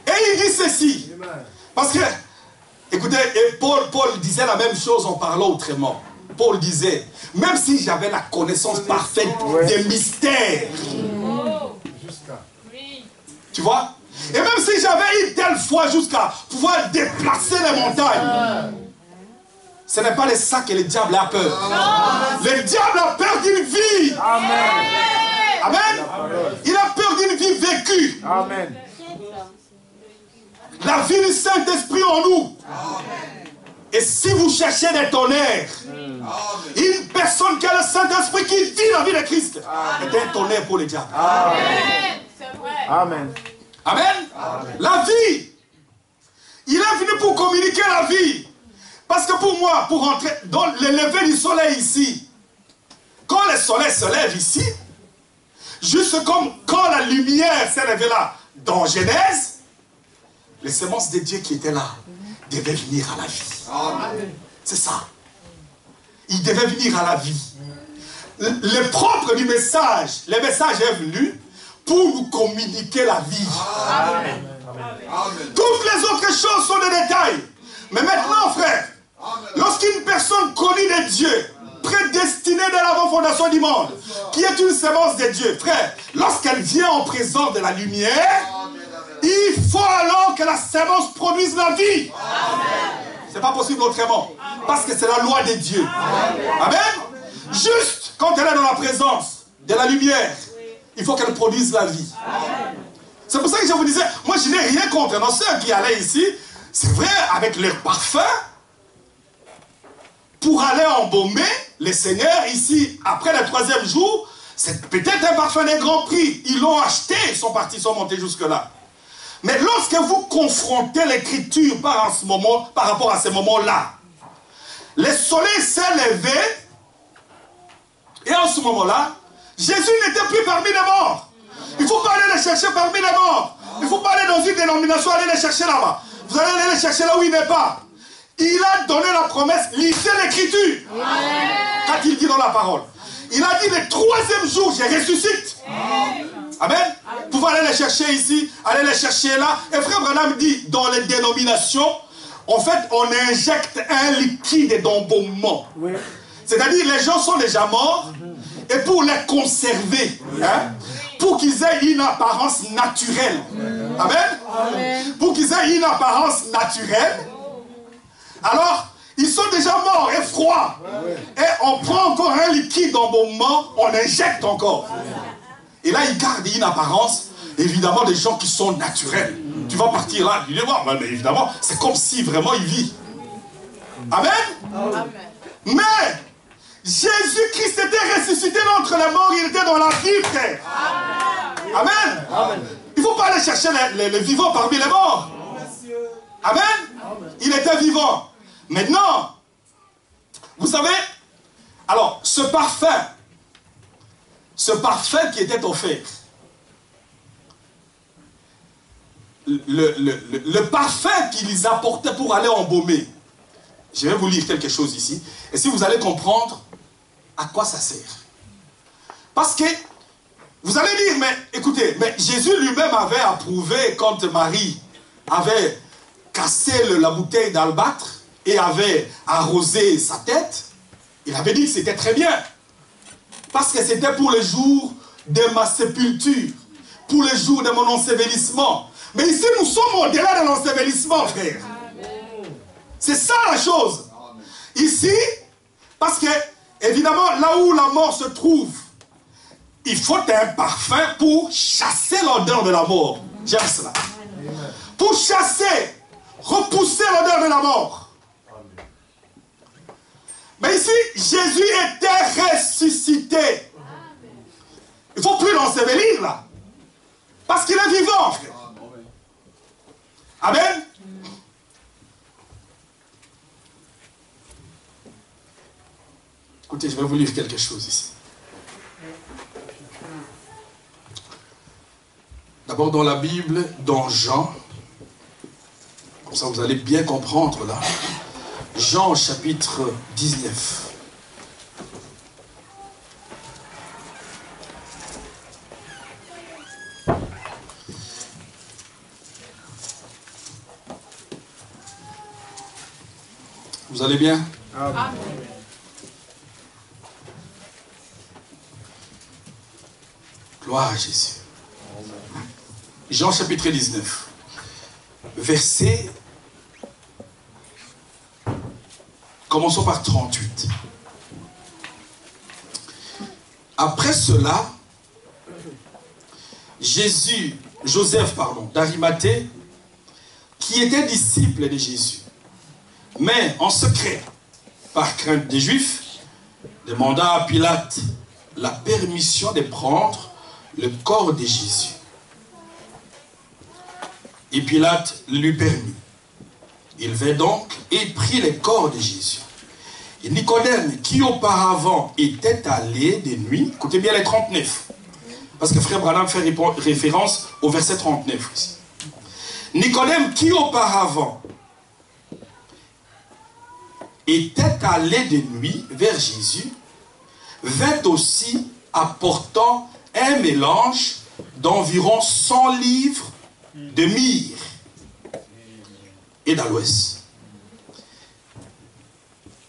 Et il dit ceci. Parce que, écoutez, et Paul disait la même chose en parlant autrement. Paul disait, même si j'avais la connaissance parfaite des mystères, tu vois, et même si j'avais une telle foi jusqu'à pouvoir déplacer les montagnes, ce n'est pas de ça que le diable a peur. Le diable a peur d'une vie. Amen. Amen. Il a peur d'une vie vécue. Amen. La vie du Saint-Esprit en nous. Et si vous cherchez des tonnerres, une personne qui a le Saint-Esprit qui vit la vie de Christ est un tonnerre pour le diable. Amen. Amen. Amen. La vie. Il est venu pour communiquer la vie. Parce que pour moi, pour entrer dans le lever du soleil ici, quand le soleil se lève ici, juste comme quand la lumière s'est levée là, dans Genèse, les semences de Dieu qui étaient là devaient venir à la vie. C'est ça. Ils devaient venir à la vie. Le propre du message, le message est venu pour nous communiquer la vie. Amen. Toutes les autres choses sont des détails. Mais maintenant, frère, lorsqu'une personne connue de Dieu, prédestinée dès l'avant fondation du monde, qui est une semence de Dieu, frère, lorsqu'elle vient en présence de la lumière, il faut alors que la semence produise la vie. C'est pas possible autrement. Parce que c'est la loi de Dieu. Amen. Juste quand elle est dans la présence de la lumière, il faut qu'elle produise la vie. C'est pour ça que je vous disais, moi je n'ai rien contre nos sœurs qui allaient ici, c'est vrai, avec leur parfum, pour aller embaumer les seigneurs ici, après le 3e jour, c'est peut-être un parfum d'un grand prix. Ils l'ont acheté, ils sont partis, ils sont montés jusque-là. Mais lorsque vous confrontez l'écriture par rapport à ce moment-là, le soleil s'est levé, et en ce moment-là, Jésus n'était plus parmi les morts. Il ne faut pas aller les chercher parmi les morts. Il ne faut pas aller dans une dénomination, aller les chercher là-bas. Vous allez aller les chercher là où il n'est pas. il a donné la promesse, lisez l'écriture. Quand il dit dans la parole. Il a dit le troisième jour, je ressuscite. Amen. Vous pouvez aller les chercher ici, aller les chercher là. Et frère Branham dit, dans les dénominations, en fait, on injecte un liquide d'embaumement. C'est-à-dire, les gens sont déjà morts, et pour les conserver, hein, pour qu'ils aient une apparence naturelle. Amen. Pour qu'ils aient une apparence naturelle, alors, ils sont déjà morts et froids. Et on prend encore un liquide d'embaumement, on injecte encore. Et là, ils gardent une apparence, évidemment, des gens qui sont naturels. Tu vas partir là, tu vas voir, mais évidemment, c'est comme si vraiment il vit. Amen. Mais, Jésus-Christ était ressuscité d'entre les morts, il était dans la vie, frère. Amen. Il ne faut pas aller chercher les vivants parmi les morts. Amen. Il était vivant. Maintenant, vous savez, alors, ce parfum qui était offert, le parfum qu'ils apportaient pour aller embaumer, je vais vous lire quelque chose ici, et si vous allez comprendre à quoi ça sert. Parce que, vous allez dire, mais écoutez, mais Jésus lui-même avait approuvé quand Marie avait cassé la bouteille d'albâtre, et avait arrosé sa tête, il avait dit que c'était très bien. Parce que c'était pour le jour de ma sépulture, pour le jour de mon ensevelissement. Mais ici, nous sommes au-delà de l'ensevelissement, frère. C'est ça la chose. Ici, parce que, évidemment, là où la mort se trouve, il faut un parfum pour chasser l'odeur de la mort. J'aime cela. Pour chasser, repousser l'odeur de la mort. Mais ici, Jésus était ressuscité. Il ne faut plus l'ensevelir là. Parce qu'il est vivant, frère. Amen. Écoutez, je vais vous lire quelque chose ici. D'abord dans la Bible, dans Jean. Comme ça vous allez bien comprendre là. Jean chapitre 19. Vous allez bien? Amen. Gloire à Jésus. Jean chapitre 19. Verset... Commençons par 38. Après cela, Joseph d'Arimathée, qui était disciple de Jésus, mais en secret, par crainte des Juifs, demanda à Pilate la permission de prendre le corps de Jésus. Et Pilate lui permit. Il vint donc et prit le corps de Jésus. Et Nicodème, qui auparavant était allé de nuit, écoutez bien les 39, parce que frère Branham fait référence au verset 39 aussi. Nicodème, qui auparavant était allé de nuit vers Jésus, vint aussi apportant un mélange d'environ 100 livres de myrrhe et d'aloès.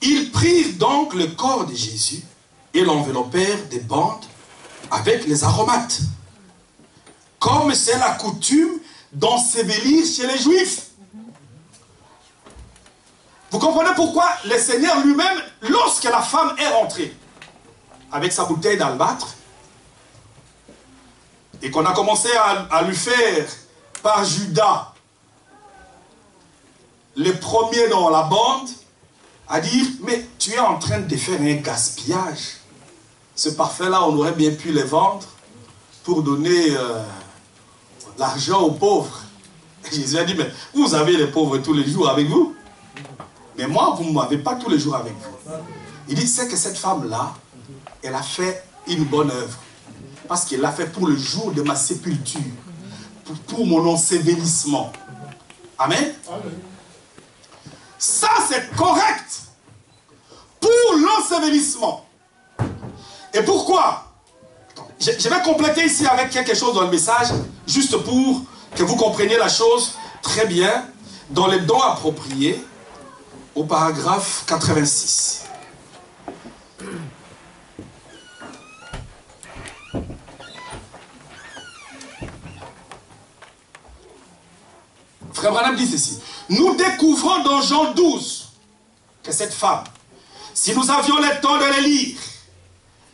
Ils prirent donc le corps de Jésus et l'enveloppèrent des bandes avec les aromates, comme c'est la coutume d'ensevelir chez les Juifs. Vous comprenez pourquoi le Seigneur lui-même, lorsque la femme est rentrée avec sa bouteille d'albâtre, et qu'on a commencé à lui faire par Judas le premier dans la bande, à dire, mais tu es en train de faire un gaspillage. Ce parfum-là, on aurait bien pu le vendre pour donner l'argent aux pauvres. Et Jésus a dit, mais vous avez les pauvres tous les jours avec vous. Mais moi, vous ne m'avez pas tous les jours avec vous. Il dit, c'est que cette femme-là, elle a fait une bonne œuvre. Parce qu'elle l'a fait pour le jour de ma sépulture. Pour mon ensevelissement. Amen. Ça, c'est correct pour l'ensevelissement. Et pourquoi? Je vais compléter ici avec quelque chose dans le message, juste pour que vous compreniez la chose très bien, dans les dons appropriés, au paragraphe 86. Frère Branham dit ceci. Nous découvrons dans Jean 12 que cette femme, si nous avions le temps de les lire,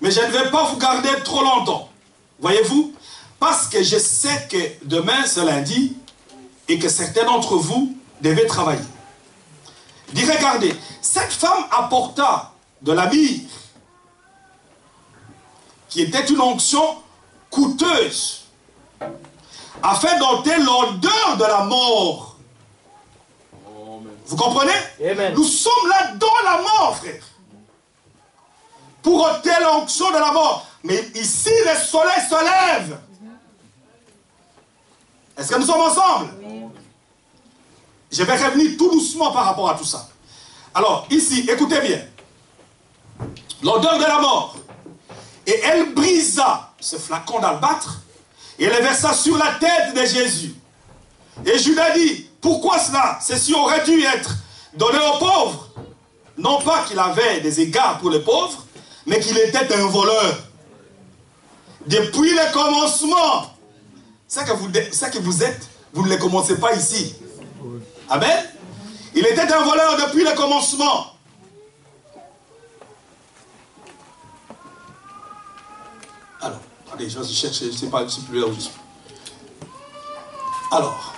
mais je ne vais pas vous garder trop longtemps, voyez-vous, parce que je sais que demain c'est lundi et que certains d'entre vous devez travailler. Il dit, regardez, cette femme apporta de la myrrhe, qui était une onction coûteuse, afin d'ôter l'odeur de la mort. Vous comprenez? Amen. Nous sommes là dans la mort, frère. Pour ôter l'onction de la mort. Mais ici, le soleil se lève. Est-ce que nous sommes ensemble? Oui. Je vais revenir tout doucement par rapport à tout ça. Alors, ici, écoutez bien. L'odeur de la mort. Et elle brisa ce flacon d'albâtre et le versa sur la tête de Jésus. Et Judas dit, pourquoi cela? Ceci aurait dû être donné aux pauvres. Non pas qu'il avait des égards pour les pauvres, mais qu'il était un voleur. Depuis le commencement, ça que vous êtes, vous ne le commencez pas ici. Amen. Il était un voleur depuis le commencement. Alors, attendez, je cherche, je ne sais pas, je ne sais plus là où je suis. Alors,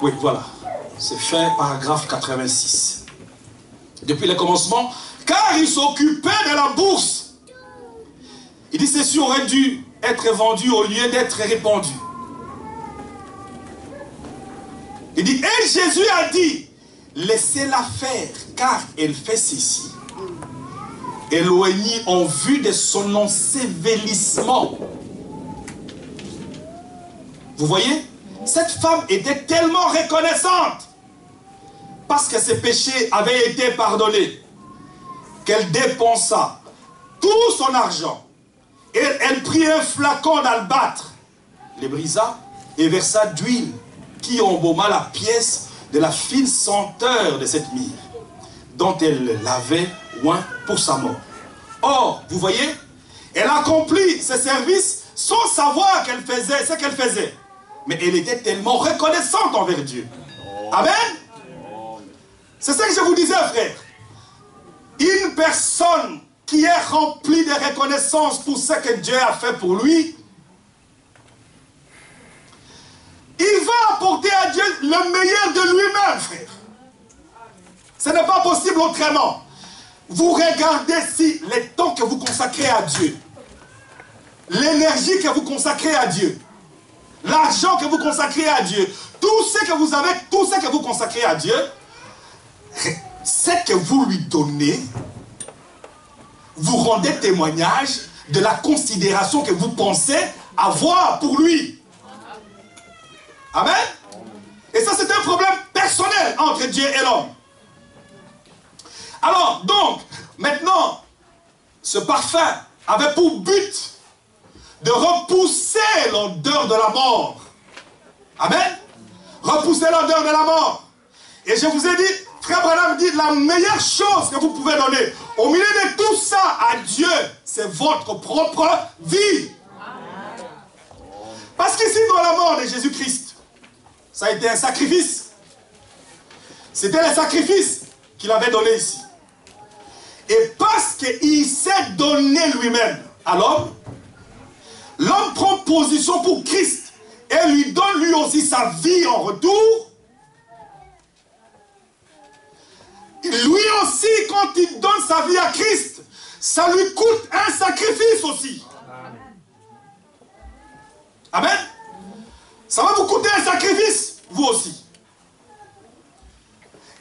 oui, voilà. C'est fin paragraphe 86. Depuis le commencement, car il s'occupait de la bourse. Il dit, ceci aurait dû être vendu au lieu d'être répandu. Il dit, et Jésus a dit, laissez-la faire, car elle fait ceci. Éloignée en vue de son ensevelissement. Vous voyez? Cette femme était tellement reconnaissante parce que ses péchés avaient été pardonnés qu'elle dépensa tout son argent. Et elle prit un flacon d'albâtre, le brisa et versa d'huile qui embauma la pièce de la fine senteur de cette myrrhe dont elle l'avait oint pour sa mort. Or, vous voyez, elle accomplit ce service sans savoir qu'elle faisait ce qu'elle faisait. Mais elle était tellement reconnaissante envers Dieu. Amen. C'est ça que je vous disais, frère. Une personne qui est remplie de reconnaissance pour ce que Dieu a fait pour lui, il va apporter à Dieu le meilleur de lui-même, frère. Ce n'est pas possible autrement. Vous regardez si le temps que vous consacrez à Dieu, l'énergie que vous consacrez à Dieu, l'argent que vous consacrez à Dieu, tout ce que vous avez, tout ce que vous consacrez à Dieu, ce que vous lui donnez, vous rendez témoignage de la considération que vous pensez avoir pour lui. Amen. Et ça, c'est un problème personnel entre Dieu et l'homme. Alors, donc, maintenant, ce parfum avait pour but de repousser l'odeur de la mort. Amen. Repousser l'odeur de la mort. Et je vous ai dit, frère Branham dit, la meilleure chose que vous pouvez donner au milieu de tout ça à Dieu, c'est votre propre vie. Parce qu'ici, dans la mort de Jésus-Christ, ça a été un sacrifice. C'était le sacrifice qu'il avait donné ici. Et parce qu'il s'est donné lui-même à l'homme, l'homme prend position pour Christ et lui donne lui aussi sa vie en retour. Lui aussi, quand il donne sa vie à Christ, ça lui coûte un sacrifice aussi. Amen. Ça va vous coûter un sacrifice, vous aussi.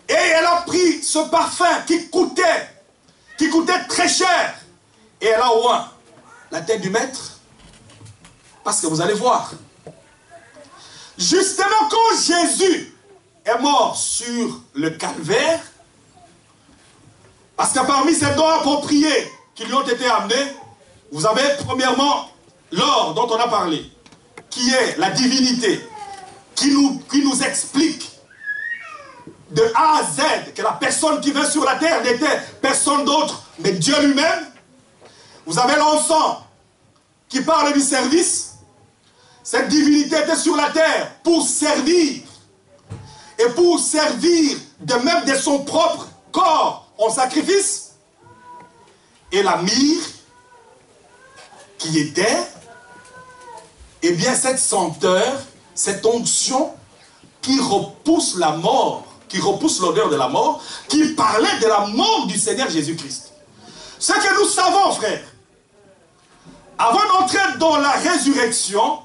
Et elle a pris ce parfum qui coûtait très cher. Et elle a oint la tête du maître. Parce que vous allez voir. Justement, quand Jésus est mort sur le calvaire, parce que parmi ces dons appropriés qui lui ont été amenés, vous avez premièrement l'or dont on a parlé, qui est la divinité, qui nous explique de A à Z que la personne qui vint sur la terre n'était personne d'autre mais Dieu lui-même. Vous avez l'encens qui parle du service. Cette divinité était sur la terre pour servir. Et pour servir de même de son propre corps en sacrifice. Et la myrrhe qui était, eh bien cette senteur, cette onction qui repousse la mort, qui repousse l'odeur de la mort, qui parlait de la mort du Seigneur Jésus-Christ. Ce que nous savons, frères, avant d'entrer dans la résurrection,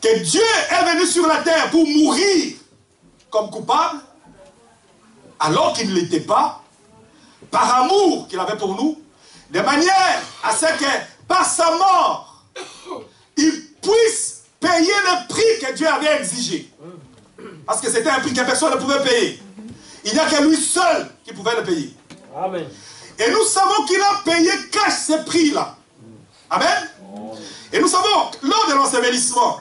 que Dieu est venu sur la terre pour mourir comme coupable, alors qu'il ne l'était pas, par amour qu'il avait pour nous, de manière à ce que, par sa mort, il puisse payer le prix que Dieu avait exigé. Parce que c'était un prix que personne ne pouvait payer. Il n'y a que lui seul qui pouvait le payer. Amen. Et nous savons qu'il a payé cash ce prix-là. Amen. Et nous savons, lors de l'ensevelissement,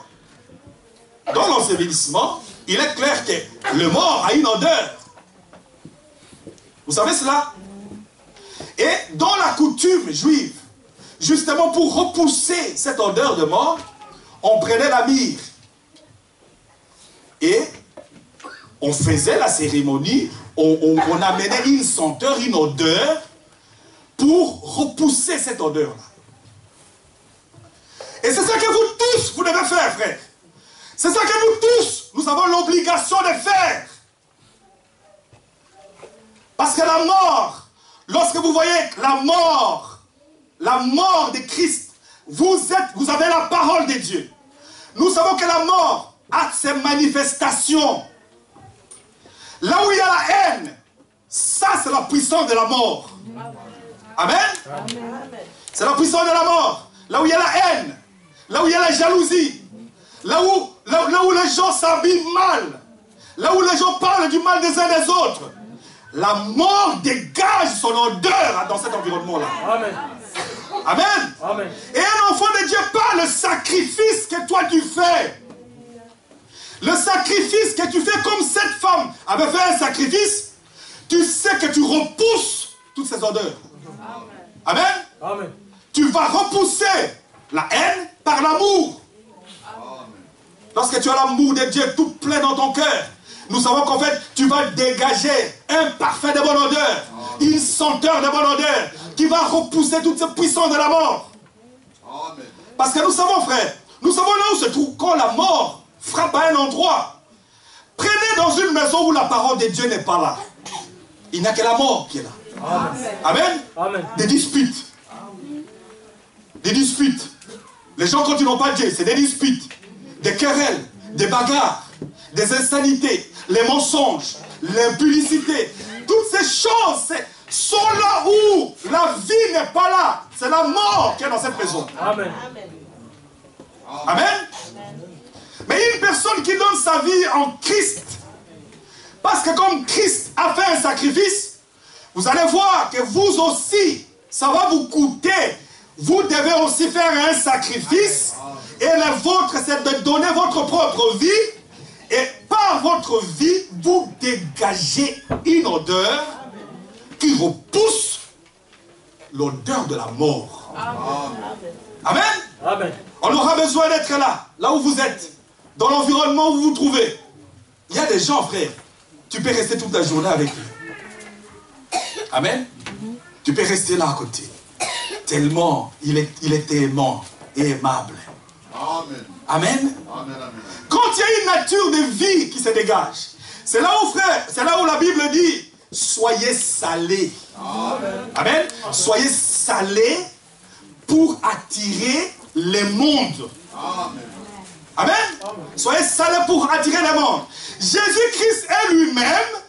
dans l'ensevelissement, il est clair que le mort a une odeur. Vous savez cela? Et dans la coutume juive, justement pour repousser cette odeur de mort, on prenait la myrrhe. Et on faisait la cérémonie, on amenait une senteur, une odeur, pour repousser cette odeur-là. Et c'est ça que vous tous, vous devez faire, frère. C'est ça que nous tous, nous avons l'obligation de faire. Parce que la mort, lorsque vous voyez la mort de Christ, vous avez la parole de Dieu. Nous savons que la mort a ses manifestations. Là où il y a la haine, ça c'est la puissance de la mort. Amen. C'est la puissance de la mort. Là où il y a la haine, là où il y a la jalousie, là où les gens s'habillent mal, là où les gens parlent du mal des uns des autres, la mort dégage son odeur dans cet environnement-là. Amen. Amen. Amen. Et un enfant de Dieu par le sacrifice que toi tu fais. Le sacrifice que tu fais comme cette femme avait fait un sacrifice, tu sais que tu repousses toutes ces odeurs. Amen. Amen. Tu vas repousser la haine par l'amour. Lorsque tu as l'amour de Dieu tout plein dans ton cœur, nous savons qu'en fait, tu vas dégager un parfum de bonne odeur, une senteur de bonne odeur, qui va repousser toute cette puissance de la mort. Parce que nous savons, frère, nous savons là où se trouve quand la mort frappe à un endroit. Prenez dans une maison où la parole de Dieu n'est pas là. Il n'y a que la mort qui est là. Amen. Amen. Amen. Des disputes. Des disputes. Les gens, quand ils n'ont pas Dieu, c'est des disputes. Des querelles, des bagarres, des insanités, les mensonges, l'impudicité. Toutes ces choses sont là où la vie n'est pas là. C'est la mort qui est dans cette maison. Amen. Amen. Mais une personne qui donne sa vie en Christ, parce que comme Christ a fait un sacrifice, vous allez voir que vous aussi, ça va vous coûter. Vous devez aussi faire un sacrifice. Et le vôtre, c'est de donner votre propre vie. Et par votre vie, vous dégagez une odeur qui repousse l'odeur de la mort. Amen. Amen. On aura besoin d'être là, là où vous êtes, dans l'environnement où vous vous trouvez. Il y a des gens, frère, tu peux rester toute la journée avec eux. Amen. Tu peux rester là à côté. Tellement il est aimant et aimable. Amen. Amen. Amen. Quand il y a une nature de vie qui se dégage, c'est là où, frère, c'est là où la Bible dit, soyez salés. Amen. Amen. Soyez salés pour attirer les mondes. Amen. Amen. Soyez salés pour attirer les mondes. Jésus-Christ est lui-même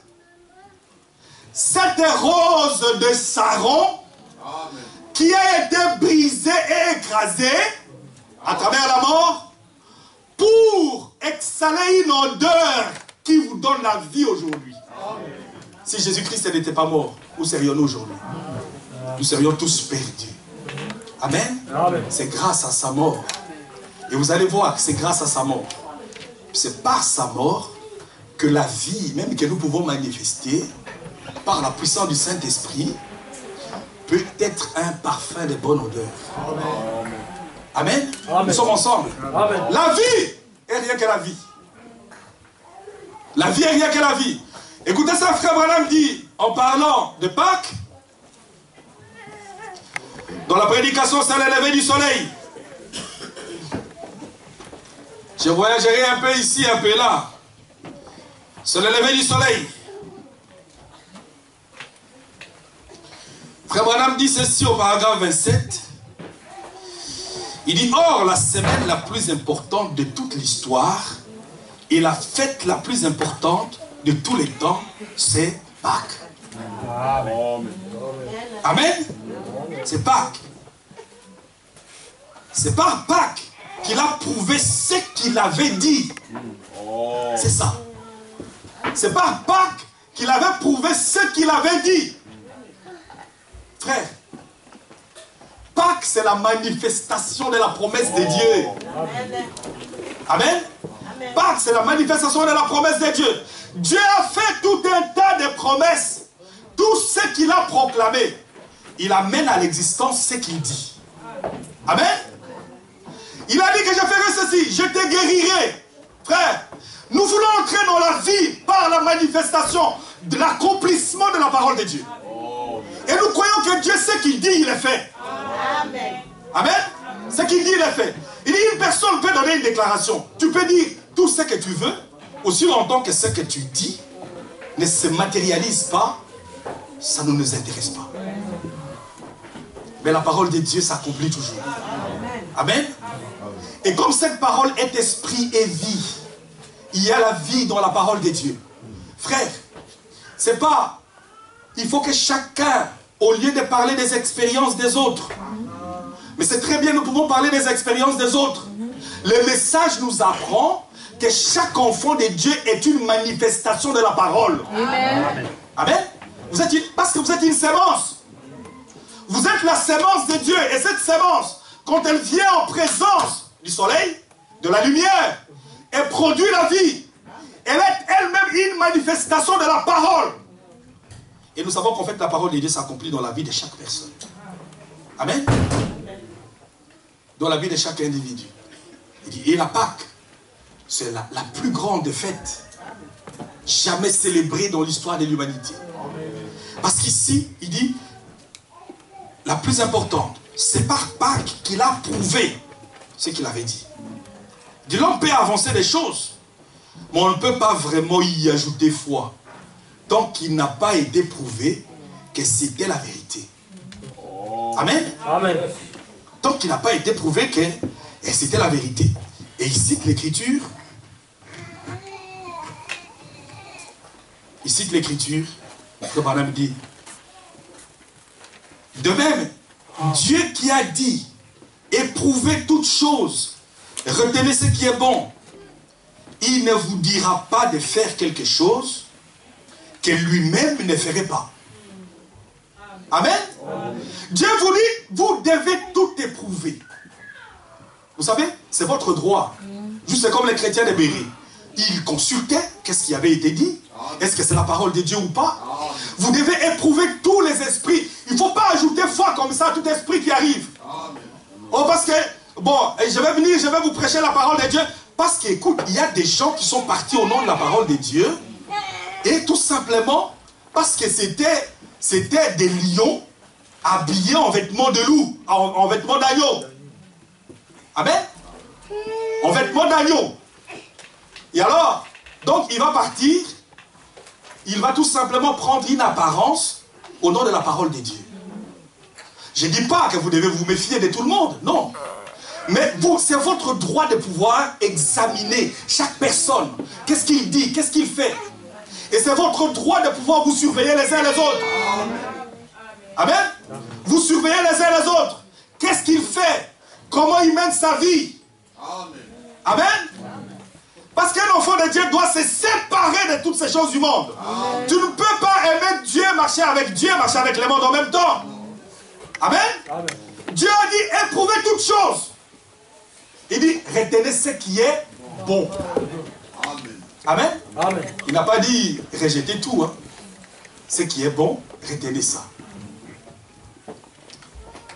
cette rose de Saron. Amen. Qui a été brisée et écrasée à travers la mort pour exercer exhalez une odeur qui vous donne la vie aujourd'hui. Si Jésus-Christ n'était pas mort, où serions-nous aujourd'hui? Nous serions tous perdus. Amen. C'est grâce à sa mort. Et vous allez voir que c'est grâce à sa mort. C'est par sa mort que la vie, même que nous pouvons manifester, par la puissance du Saint-Esprit, peut être un parfum de bonne odeur. Amen. Amen. Nous sommes ensemble. Amen. La vie est rien que la vie. La vie est rien que la vie. Écoutez ça, frère Branham dit, en parlant de Pâques, dans la prédication, c'est le lever du soleil. Je voyagerai un peu ici, un peu là. C'est le lever du soleil. Frère Branham dit ceci au paragraphe 27. Il dit, or, la semaine la plus importante de toute l'histoire et la fête la plus importante de tous les temps, c'est Pâques. Amen. Amen. C'est Pâques. C'est par Pâques qu'il a prouvé ce qu'il avait dit. C'est ça. C'est par Pâques qu'il avait prouvé ce qu'il avait dit. Frère, Pâques, c'est la manifestation de la promesse de Dieu. Amen. Pâques, c'est la manifestation de la promesse de Dieu. Dieu a fait tout un tas de promesses. Tout ce qu'il a proclamé, il amène à l'existence ce qu'il dit. Amen. Il a dit que je ferai ceci, je te guérirai. Frère, nous voulons entrer dans la vie par la manifestation de l'accomplissement de la parole de Dieu. Et nous croyons que Dieu, ce qu'il dit, il est fait. Amen. Amen. Ce qu'il dit, il est fait. Il dit, une personne peut donner une déclaration. Tu peux dire tout ce que tu veux, aussi longtemps que ce que tu dis ne se matérialise pas, ça ne nous intéresse pas. Mais la parole de Dieu s'accomplit toujours. Amen. Et comme cette parole est esprit et vie, il y a la vie dans la parole de Dieu. Frère, c'est pas... Il faut que chacun, au lieu de parler des expériences des autres, mais c'est très bien, nous pouvons parler des expériences des autres. Le message nous apprend que chaque enfant de Dieu est une manifestation de la parole. Amen. Amen. Parce que vous êtes une sémence. Vous êtes la sémence de Dieu. Et cette sémence, quand elle vient en présence du soleil, de la lumière, elle produit la vie. Elle est elle-même une manifestation de la parole. Et nous savons qu'en fait la parole de Dieu s'accomplit dans la vie de chaque personne. Amen. Dans la vie de chaque individu. Il dit, et la Pâque, c'est la plus grande fête jamais célébrée dans l'histoire de l'humanité. Parce qu'ici, il dit, la plus importante, c'est par Pâques qu'il a prouvé ce qu'il avait dit. Il dit, l'homme peut avancer des choses, mais on ne peut pas vraiment y ajouter foi. Tant qu'il n'a pas été prouvé que c'était la vérité. Amen. Amen. Tant qu'il n'a pas été prouvé que c'était la vérité. Et il cite l'écriture. Il cite l'écriture. Le Branham dit. De même, Dieu qui a dit, éprouvez toutes choses, retenez ce qui est bon. Il ne vous dira pas de faire quelque chose que lui-même ne ferait pas. Amen. Dieu vous dit, vous devez tout éprouver. Vous savez, c'est votre droit. Juste comme les chrétiens de Béry. Ils consultaient, qu'est-ce qui avait été dit? Est-ce que c'est la parole de Dieu ou pas? Vous devez éprouver tous les esprits. Il ne faut pas ajouter foi comme ça à tout esprit qui arrive. Oh, parce que, bon, je vais venir, je vais vous prêcher la parole de Dieu. Parce qu'écoute, il y a des gens qui sont partis au nom de la parole de Dieu. Et tout simplement, parce que c'était des lions habillés en vêtements de loup, en vêtements d'agneau. Amen. En vêtements d'agneau. Et alors, donc il va partir, il va tout simplement prendre une apparence au nom de la parole de Dieu. Je ne dis pas que vous devez vous méfier de tout le monde, non. Mais vous, c'est votre droit de pouvoir examiner chaque personne. Qu'est-ce qu'il dit, qu'est-ce qu'il fait. Et c'est votre droit de pouvoir vous surveiller les uns les autres. Amen. Vous surveillez les uns les autres. Qu'est-ce qu'il fait? Comment il mène sa vie? Amen. Parce qu'un enfant de Dieu doit se séparer de toutes ces choses du monde. Amen. Tu ne peux pas aimer Dieu, marcher avec le monde en même temps. Amen. Amen. Dieu a dit, éprouvez toutes choses. Il dit, retenez ce qui est bon. Amen. Amen. Amen. Il n'a pas dit, rejetez tout. Hein. Ce qui est bon, retenez ça.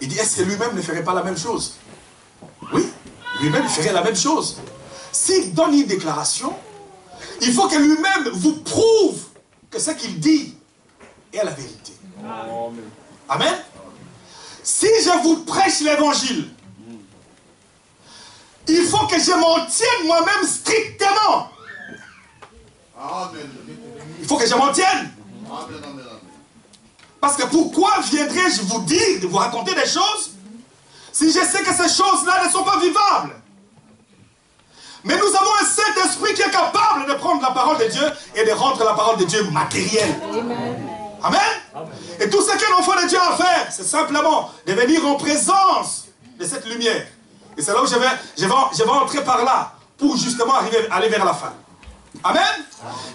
Il dit, est-ce que lui-même ne ferait pas la même chose? Oui, lui-même ferait la même chose. S'il donne une déclaration, il faut que lui-même vous prouve que ce qu'il dit est la vérité. Amen. Amen. Si je vous prêche l'évangile, il faut que je m'en tienne moi-même strictement. Amen. Il faut que je m'en tienne. Amen. Parce que pourquoi viendrais-je vous dire, de vous raconter des choses, si je sais que ces choses-là ne sont pas vivables? Mais nous avons un Saint-Esprit qui est capable de prendre la parole de Dieu et de rendre la parole de Dieu matérielle. Amen. Amen. Amen. Et tout ce qu'un enfant de Dieu a à faire, c'est simplement de venir en présence de cette lumière. Et c'est là où je vais entrer par là, pour justement aller vers la fin. Amen.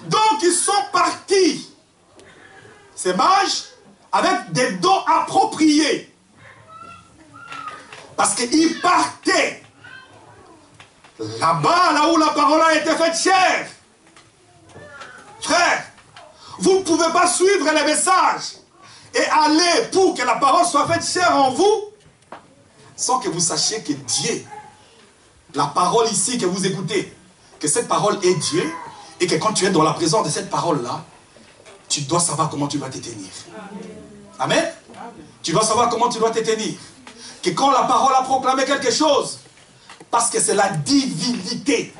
Donc ils sont partis, ces mages, avec des dons appropriés. Parce qu'ils partaient là-bas, là où la parole a été faite chère. Frère, vous ne pouvez pas suivre les messages et aller pour que la parole soit faite chère en vous sans que vous sachiez que Dieu, la parole ici que vous écoutez, que cette parole est Dieu et que quand tu es dans la présence de cette parole-là, tu dois savoir comment tu dois te tenir. Amen. Tu dois savoir comment tu dois te tenir. Que quand la parole a proclamé quelque chose, parce que c'est la divinité.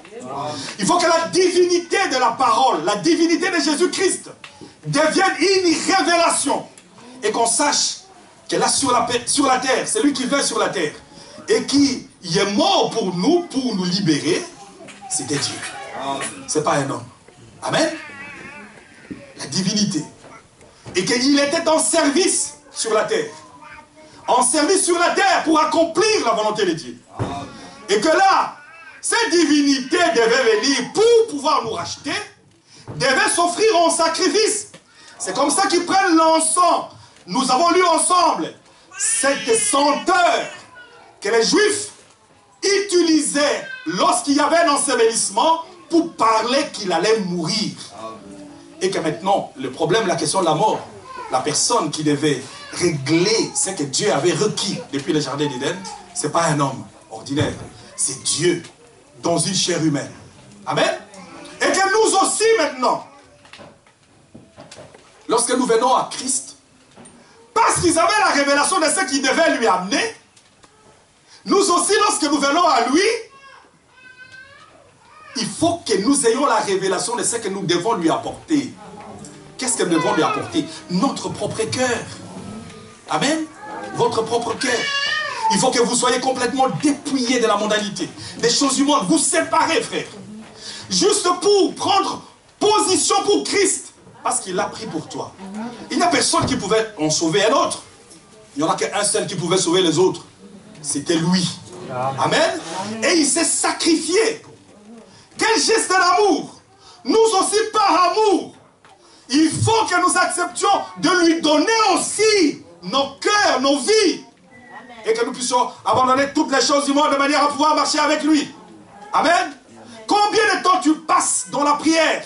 Il faut que la divinité de la parole, la divinité de Jésus-Christ, devienne une révélation. Et qu'on sache que là sur la terre, c'est lui qui vient sur la terre, et qui est mort pour nous libérer, c'était Dieu. Ce n'est pas un homme. Amen. La divinité. Et qu'il était en service sur la terre. En service sur la terre pour accomplir la volonté de Dieu. Et que là, cette divinité devait venir pour pouvoir nous racheter, devait s'offrir en sacrifice. C'est comme ça qu'ils prennent l'encens. Nous avons lu ensemble cette senteur que les Juifs utilisaient lorsqu'il y avait un ensevelissement pour parler qu'il allait mourir. Et que maintenant, le problème, la question de la mort, la personne qui devait régler ce que Dieu avait requis depuis le jardin d'Éden, ce n'est pas un homme ordinaire, c'est Dieu dans une chair humaine. Amen. Et que nous aussi maintenant, lorsque nous venons à Christ, parce qu'ils avaient la révélation de ce qu'ils devaient lui amener, nous aussi lorsque nous venons à lui, il faut que nous ayons la révélation de ce que nous devons lui apporter. Qu'est-ce que nous devons lui apporter? Notre propre cœur. Amen. Votre propre cœur. Il faut que vous soyez complètement dépouillés de la mondanité, des choses du monde. Vous séparez, frère. Juste pour prendre position pour Christ. Parce qu'il l'a pris pour toi. Il n'y a personne qui pouvait en sauver un autre. Il n'y en a qu'un seul qui pouvait sauver les autres. C'était lui. Amen. Et il s'est sacrifié. Quel geste d'amour. Nous aussi par amour. Il faut que nous acceptions de lui donner aussi nos cœurs, nos vies. Et que nous puissions abandonner toutes les choses du monde de manière à pouvoir marcher avec lui. Amen. Combien de temps tu passes dans la prière?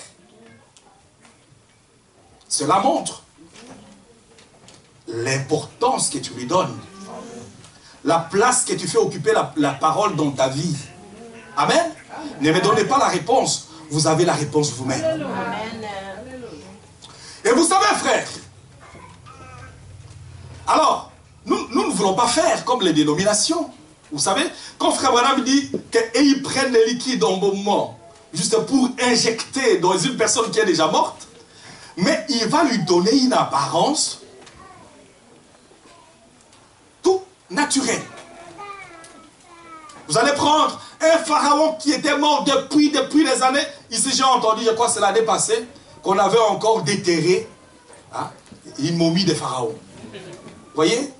Cela montre l'importance que tu lui donnes. La place que tu fais occuper la parole dans ta vie. Amen. Ne me donnez pas la réponse. Vous avez la réponse vous-même. Et vous savez, frère, alors, nous ne voulons pas faire comme les dénominations. Vous savez, quand Frère Branham dit qu'ils prennent les liquides en bon moment, juste pour injecter dans une personne qui est déjà morte, mais il va lui donner une apparence tout naturelle. Vous allez prendre un pharaon qui était mort depuis des années. Ici, j'ai entendu, je crois que c'est l'année passée, qu'on avait encore déterré une momie de pharaon. Vous voyez?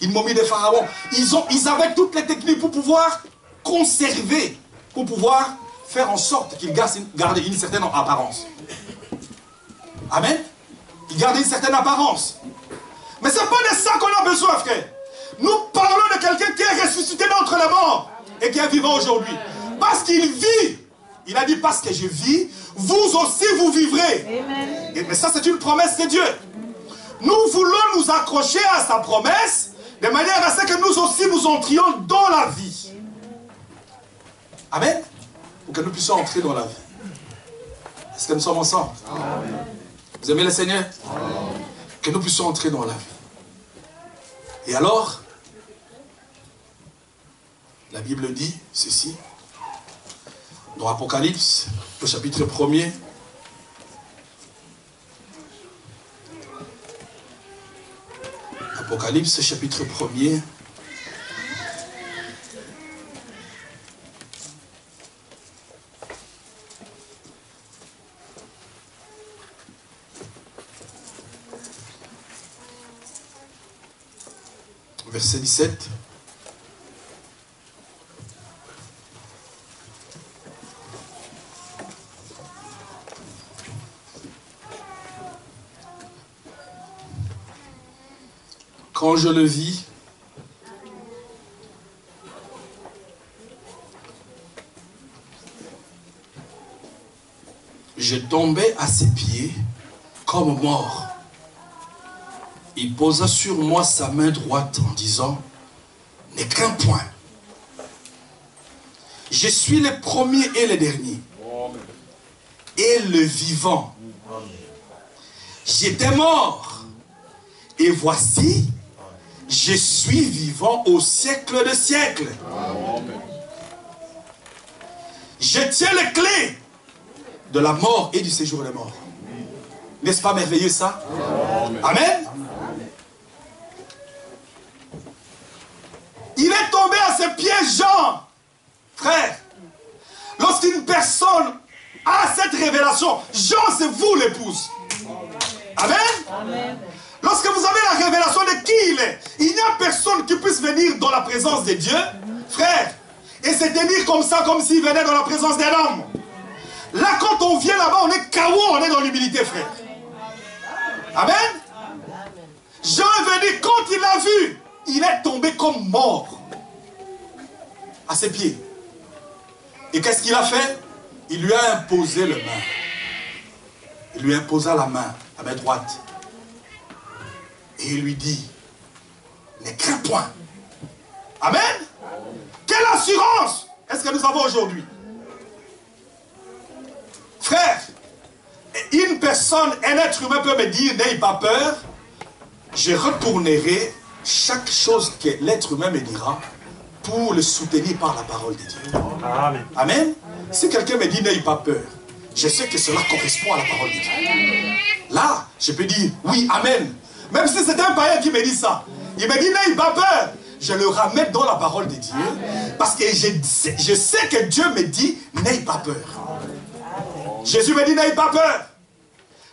Une momie de pharaon. Ils avaient toutes les techniques pour pouvoir conserver, pour pouvoir faire en sorte qu'il garde une certaine apparence. Amen. Il garde une certaine apparence. Mais ce n'est pas de ça qu'on a besoin, frère. Nous parlons de quelqu'un qui est ressuscité d'entre les morts et qui est vivant aujourd'hui. Parce qu'il vit. Il a dit, parce que je vis, vous aussi vous vivrez. Amen. Mais ça, c'est une promesse de Dieu. Nous voulons nous accrocher à sa promesse de manière à ce que nous aussi nous entrions dans la vie. Amen. Pour que nous puissions entrer dans la vie. Est-ce que nous sommes ensemble? Amen. Vous aimez le Seigneur? Amen. Que nous puissions entrer dans la vie. Et alors, la Bible dit ceci, dans Apocalypse, au chapitre 1er, Apocalypse, chapitre 1er, verset 17. Quand je le vis, je tombais à ses pieds comme mort. Il posa sur moi sa main droite en disant, n'aie qu'un point. Je suis le premier et le dernier. Et le vivant. J'étais mort. Et voici, je suis vivant au siècle des siècles. Je tiens les clés de la mort et du séjour des morts. N'est-ce pas merveilleux ça? Amen. Il est tombé à ses pieds, Jean, frère. Lorsqu'une personne a cette révélation, Jean, c'est vous l'épouse. Amen. Amen. Lorsque vous avez la révélation de qui il est, il n'y a personne qui puisse venir dans la présence de Dieu, frère, et se tenir comme ça, comme s'il venait dans la présence d'un homme. Là, quand on vient là-bas, on est KO, on est dans l'humilité, frère. Amen. Jean est venu, quand il l'a vu, il est tombé comme mort à ses pieds. Et qu'est-ce qu'il a fait? Il lui a imposé la main. Il lui imposa la main droite. Et il lui dit, n'aie qu'un point. Amen. Quelle assurance est-ce que nous avons aujourd'hui? Frère, une personne, un être humain peut me dire, n'aie pas peur. Je retournerai chaque chose que l'être humain me dira pour le soutenir par la parole de Dieu. Amen. Amen. Si quelqu'un me dit n'aie pas peur, je sais que cela correspond à la parole de Dieu. Là, je peux dire oui, amen. Même si c'est un païen qui me dit ça, il me dit n'aie pas peur, je le ramène dans la parole de Dieu. Parce que je sais que Dieu me dit n'aie pas peur. Jésus me dit n'aie pas peur.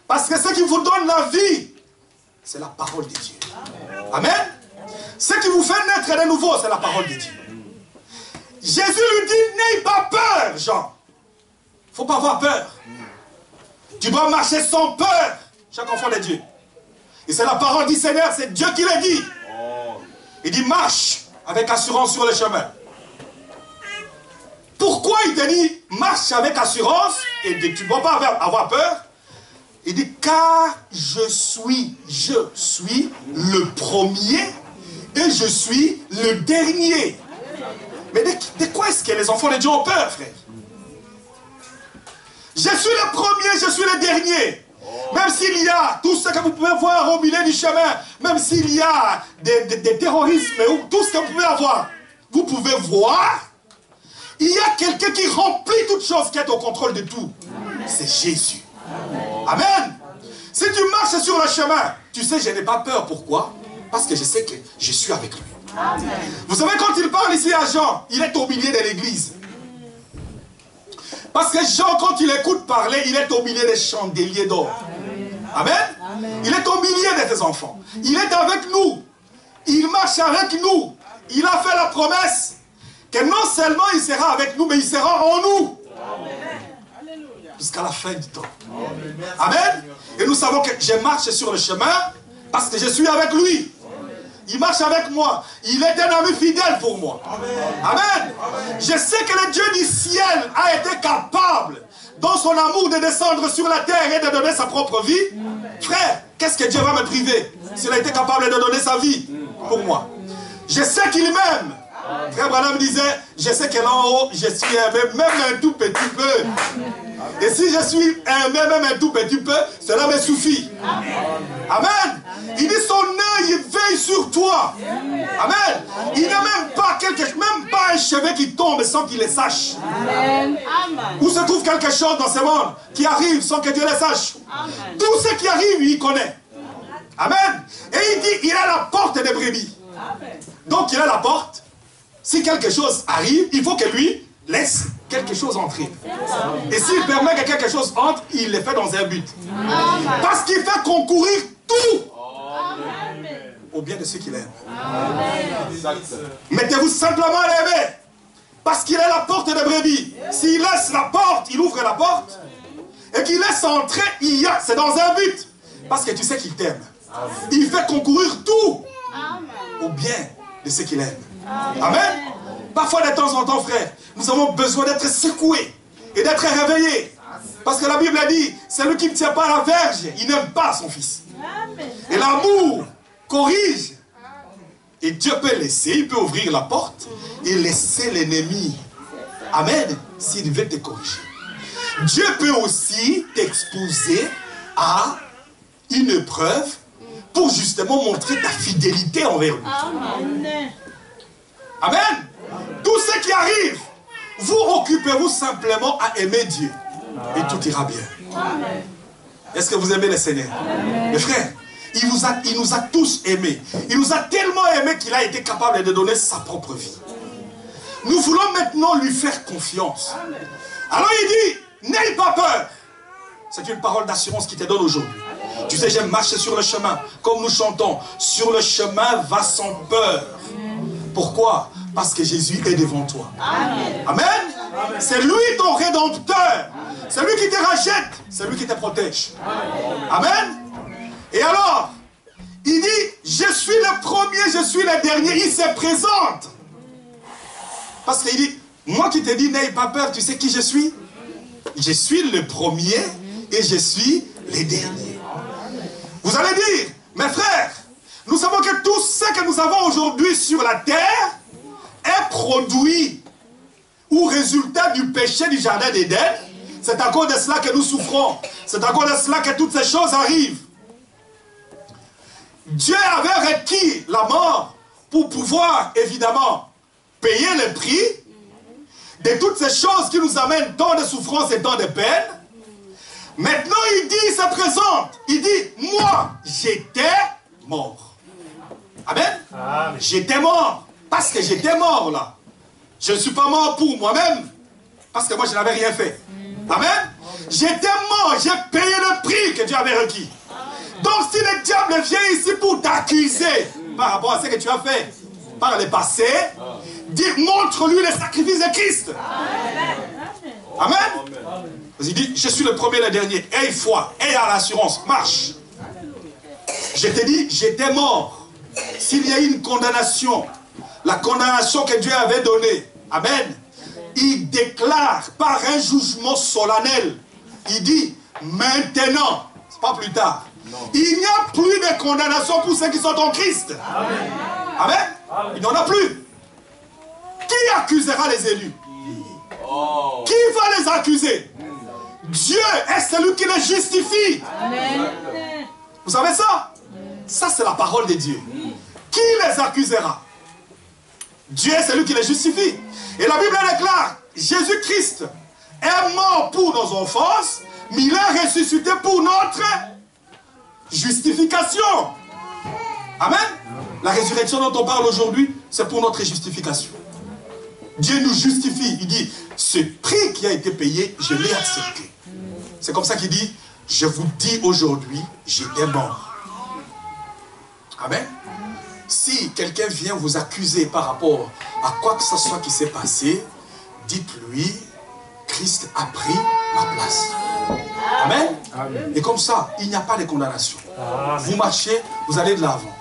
Parce que ce qui vous donne la vie, c'est la parole de Dieu. Amen. Ce qui vous fait naître de nouveau, c'est la parole de Dieu. Jésus lui dit, n'aie pas peur, Jean. Il ne faut pas avoir peur. Tu dois marcher sans peur, chaque enfant de Dieu. Et c'est la parole du Seigneur, c'est Dieu qui l'a dit. Il dit, marche avec assurance sur le chemin. Pourquoi il te dit, marche avec assurance et tu ne dois pas avoir peur? Il dit, car je suis le premier et je suis le dernier. Mais de quoi est-ce que les enfants de Dieu ont peur, frère? Je suis le premier, je suis le dernier. Même s'il y a tout ce que vous pouvez voir au milieu du chemin, même s'il y a des terrorismes, ou tout ce que vous pouvez avoir, vous pouvez voir, il y a quelqu'un qui remplit toute chose, qui est au contrôle de tout. C'est Jésus. Amen. Si tu marches sur le chemin, tu sais, je n'ai pas peur. Pourquoi? Parce que je sais que je suis avec lui. Amen. Vous savez, quand il parle ici à Jean, il est au milieu de l'église. Parce que Jean, quand il écoute parler, il est au milieu des chandeliers d'or. Amen. Amen. Il est au milieu de tes enfants. Il est avec nous. Il marche avec nous. Il a fait la promesse que non seulement il sera avec nous, mais il sera en nous. Jusqu'à la fin du temps. Amen. Et nous savons que je marche sur le chemin parce que je suis avec lui. Il marche avec moi. Il est un ami fidèle pour moi. Amen. Je sais que le Dieu du ciel a été capable, dans son amour, de descendre sur la terre et de donner sa propre vie. Frère, qu'est-ce que Dieu va me priver s'il a été capable de donner sa vie pour moi? Je sais qu'il m'aime. Frère Branham disait, je sais que là en haut, je suis aimé même un tout petit peu. Et si je suis aimé même un tout petit peu, cela me suffit. Amen. Il dit son œil, il veille sur toi. Amen. Il n'est même pas même pas un cheveu qui tombe sans qu'il le sache. Amen. Où se trouve quelque chose dans ce monde qui arrive sans que Dieu le sache? Tout ce qui arrive, il connaît. Amen. Et il dit, il a la porte des brebis. Donc il a la porte. Si quelque chose arrive, il faut que lui laisse quelque chose entrer. Et s'il permet que quelque chose entre, il le fait dans un but. Parce qu'il fait concourir tout au bien de ceux qu'il aime. Mettez-vous simplement à l'aimer. Parce qu'il est la porte des brebis. S'il laisse la porte, il ouvre la porte. Et qu'il laisse entrer, c'est dans un but. Parce que tu sais qu'il t'aime. Il fait concourir tout au bien de ceux qu'il aime. Amen. Parfois de temps en temps, frère, nous avons besoin d'être secoués et d'être réveillés. Parce que la Bible a dit, celui qui ne tient pas la verge, il n'aime pas son fils. Et l'amour corrige. Et Dieu peut laisser, il peut ouvrir la porte et laisser l'ennemi. Amen. S'il veut te corriger. Dieu peut aussi t'exposer à une épreuve pour justement montrer ta fidélité envers lui. Amen. Amen. Tout ce qui arrive, vous occupez-vous simplement à aimer Dieu. Et tout ira bien. Est-ce que vous aimez le Seigneur? Mes frères, il nous a tous aimés. Il nous a tellement aimés qu'il a été capable de donner sa propre vie. Nous voulons maintenant lui faire confiance. Alors il dit, n'aie pas peur. C'est une parole d'assurance qui te donne aujourd'hui. Tu sais, j'aime marcher sur le chemin. Comme nous chantons, sur le chemin va sans peur. Pourquoi? Parce que Jésus est devant toi. Amen. Amen. C'est lui ton rédempteur. C'est lui qui te rachète. C'est lui qui te protège. Amen. Et alors, il dit, je suis le premier, je suis le dernier. Il se présente. Parce qu'il dit, moi qui te dis, n'aie pas peur, tu sais qui je suis? Je suis le premier et je suis le dernier. Vous allez dire, mes frères, nous savons que tout ce que nous avons aujourd'hui sur la terre est produit ou résultat du péché du jardin d'Éden. C'est à cause de cela que nous souffrons. C'est à cause de cela que toutes ces choses arrivent. Dieu avait requis la mort pour pouvoir, évidemment, payer le prix de toutes ces choses qui nous amènent tant de souffrance et tant de peine. Maintenant, il dit, il se présente. Il dit, moi, j'étais mort. Amen. J'étais mort. Parce que j'étais mort là. Je ne suis pas mort pour moi-même. Parce que moi, je n'avais rien fait. Amen. J'étais mort. J'ai payé le prix que Dieu avait requis. Donc, si le diable vient ici pour t'accuser par rapport à ce que tu as fait par le passé, montre-lui le sacrifice de Christ. Amen. Il dit, je suis le premier et le dernier. Aie foi, aie l'assurance, marche. Je te dis, j'étais mort. S'il y a une condamnation, la condamnation que Dieu avait donnée, amen, il déclare par un jugement solennel, il dit, maintenant, c'est pas plus tard, il n'y a plus de condamnation pour ceux qui sont en Christ. Amen. Amen. Il n'y en a plus. Qui accusera les élus? Qui va les accuser? Dieu est celui qui les justifie. Amen. Vous savez ça? Ça, c'est la parole de Dieu. Qui les accusera? Dieu est celui qui les justifie. Et la Bible déclare, Jésus-Christ est mort pour nos offenses, mais il est ressuscité pour notre justification. Amen. La résurrection dont on parle aujourd'hui, c'est pour notre justification. Dieu nous justifie. Il dit, ce prix qui a été payé, je l'ai accepté. C'est comme ça qu'il dit, je vous dis aujourd'hui, j'étais mort. Amen. Si quelqu'un vient vous accuser par rapport à quoi que ce soit qui s'est passé, dites-lui Christ a pris ma place. Amen. Amen. Et comme ça, il n'y a pas de condamnation. Amen. Vous marchez, vous allez de l'avant.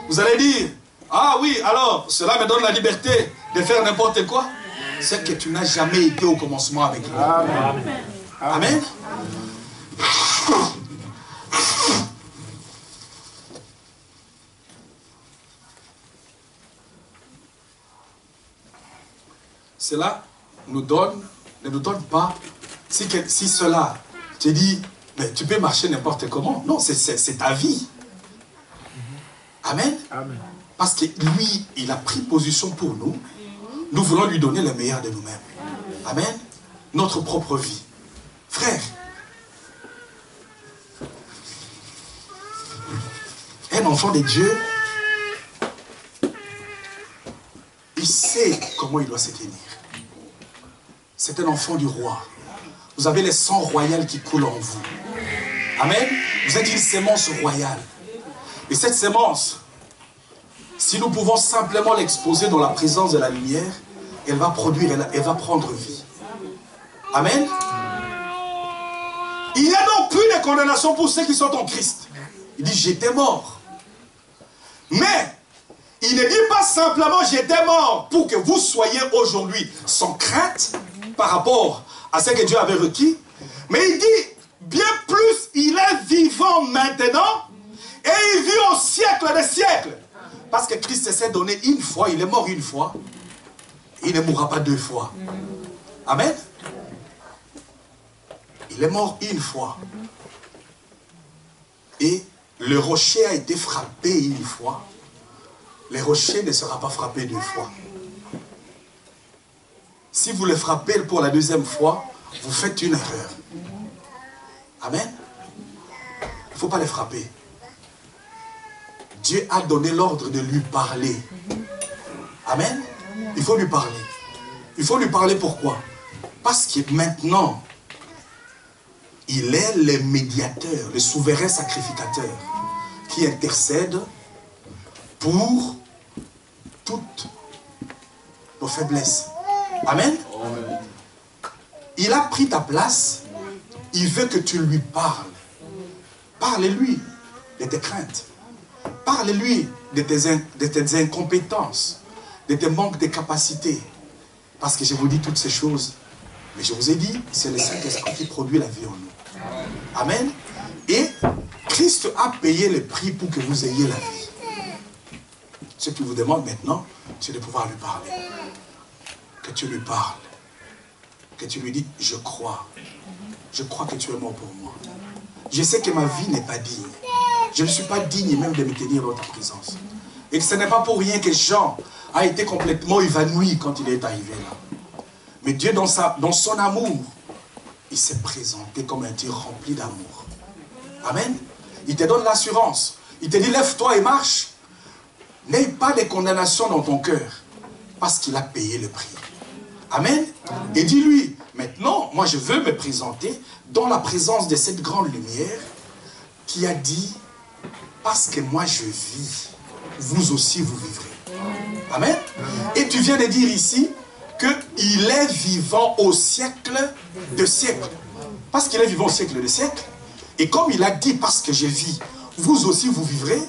Vous allez dire, ah oui, alors, cela me donne la liberté de faire n'importe quoi. C'est que tu n'as jamais été au commencement avec lui. Amen. Amen. Cela ne nous donne pas, si cela te dit, mais tu peux marcher n'importe comment. Non, c'est ta vie. Amen. Amen. Parce que lui, il a pris position pour nous. Nous voulons lui donner le meilleur de nous-mêmes. Amen. Notre propre vie. Frère, un enfant de Dieu, il sait comment il doit se tenir. C'est un enfant du roi. Vous avez le sang royal qui coule en vous. Amen. Vous êtes une sémence royale. Et cette sémence, si nous pouvons simplement l'exposer dans la présence de la lumière, elle va produire, elle va prendre vie. Amen. Il n'y a donc plus de condamnation pour ceux qui sont en Christ. Il dit, j'étais mort. Mais, il ne dit pas simplement, j'étais mort pour que vous soyez aujourd'hui sans crainte par rapport à ce que Dieu avait requis. Mais il dit, bien plus, il est vivant maintenant et il vit au siècle des siècles. Parce que Christ s'est donné une fois, il est mort une fois. Il ne mourra pas deux fois. Amen. Il est mort une fois. Et le rocher a été frappé une fois. Le rocher ne sera pas frappé deux fois. Si vous le frappez pour la deuxième fois, vous faites une erreur. Amen. Il ne faut pas le frapper. Dieu a donné l'ordre de lui parler. Amen. Il faut lui parler. Il faut lui parler pourquoi? Parce que maintenant, il est le médiateur, le souverain sacrificateur qui intercède pour toutes nos faiblesses. Amen. Amen. Il a pris ta place. Il veut que tu lui parles. Parle-lui de tes craintes. Parle-lui de tes incompétences, de tes manques de capacités. Parce que je vous dis toutes ces choses. Mais je vous ai dit, c'est le Saint-Esprit qui produit la vie en nous. Amen. Et Christ a payé le prix pour que vous ayez la vie. Ce qu'il vous demande maintenant, c'est de pouvoir lui parler. Que tu lui parles. Que tu lui dis, je crois. Je crois que tu es mort pour moi. Je sais que ma vie n'est pas digne. Je ne suis pas digne même de me tenir dans ta présence. Et ce n'est pas pour rien que Jean a été complètement évanoui quand il est arrivé là. Mais Dieu, dans son amour, il s'est présenté comme un Dieu rempli d'amour. Amen. Il te donne l'assurance. Il te dit, lève-toi et marche. N'aie pas de condamnation dans ton cœur. Parce qu'il a payé le prix. Amen. Et dis-lui, maintenant, moi je veux me présenter dans la présence de cette grande lumière qui a dit, parce que moi je vis, vous aussi vous vivrez. Amen. Et tu viens de dire ici qu'il est vivant au siècle de siècles. Parce qu'il est vivant au siècle de siècles. Et comme il a dit, parce que je vis, vous aussi vous vivrez,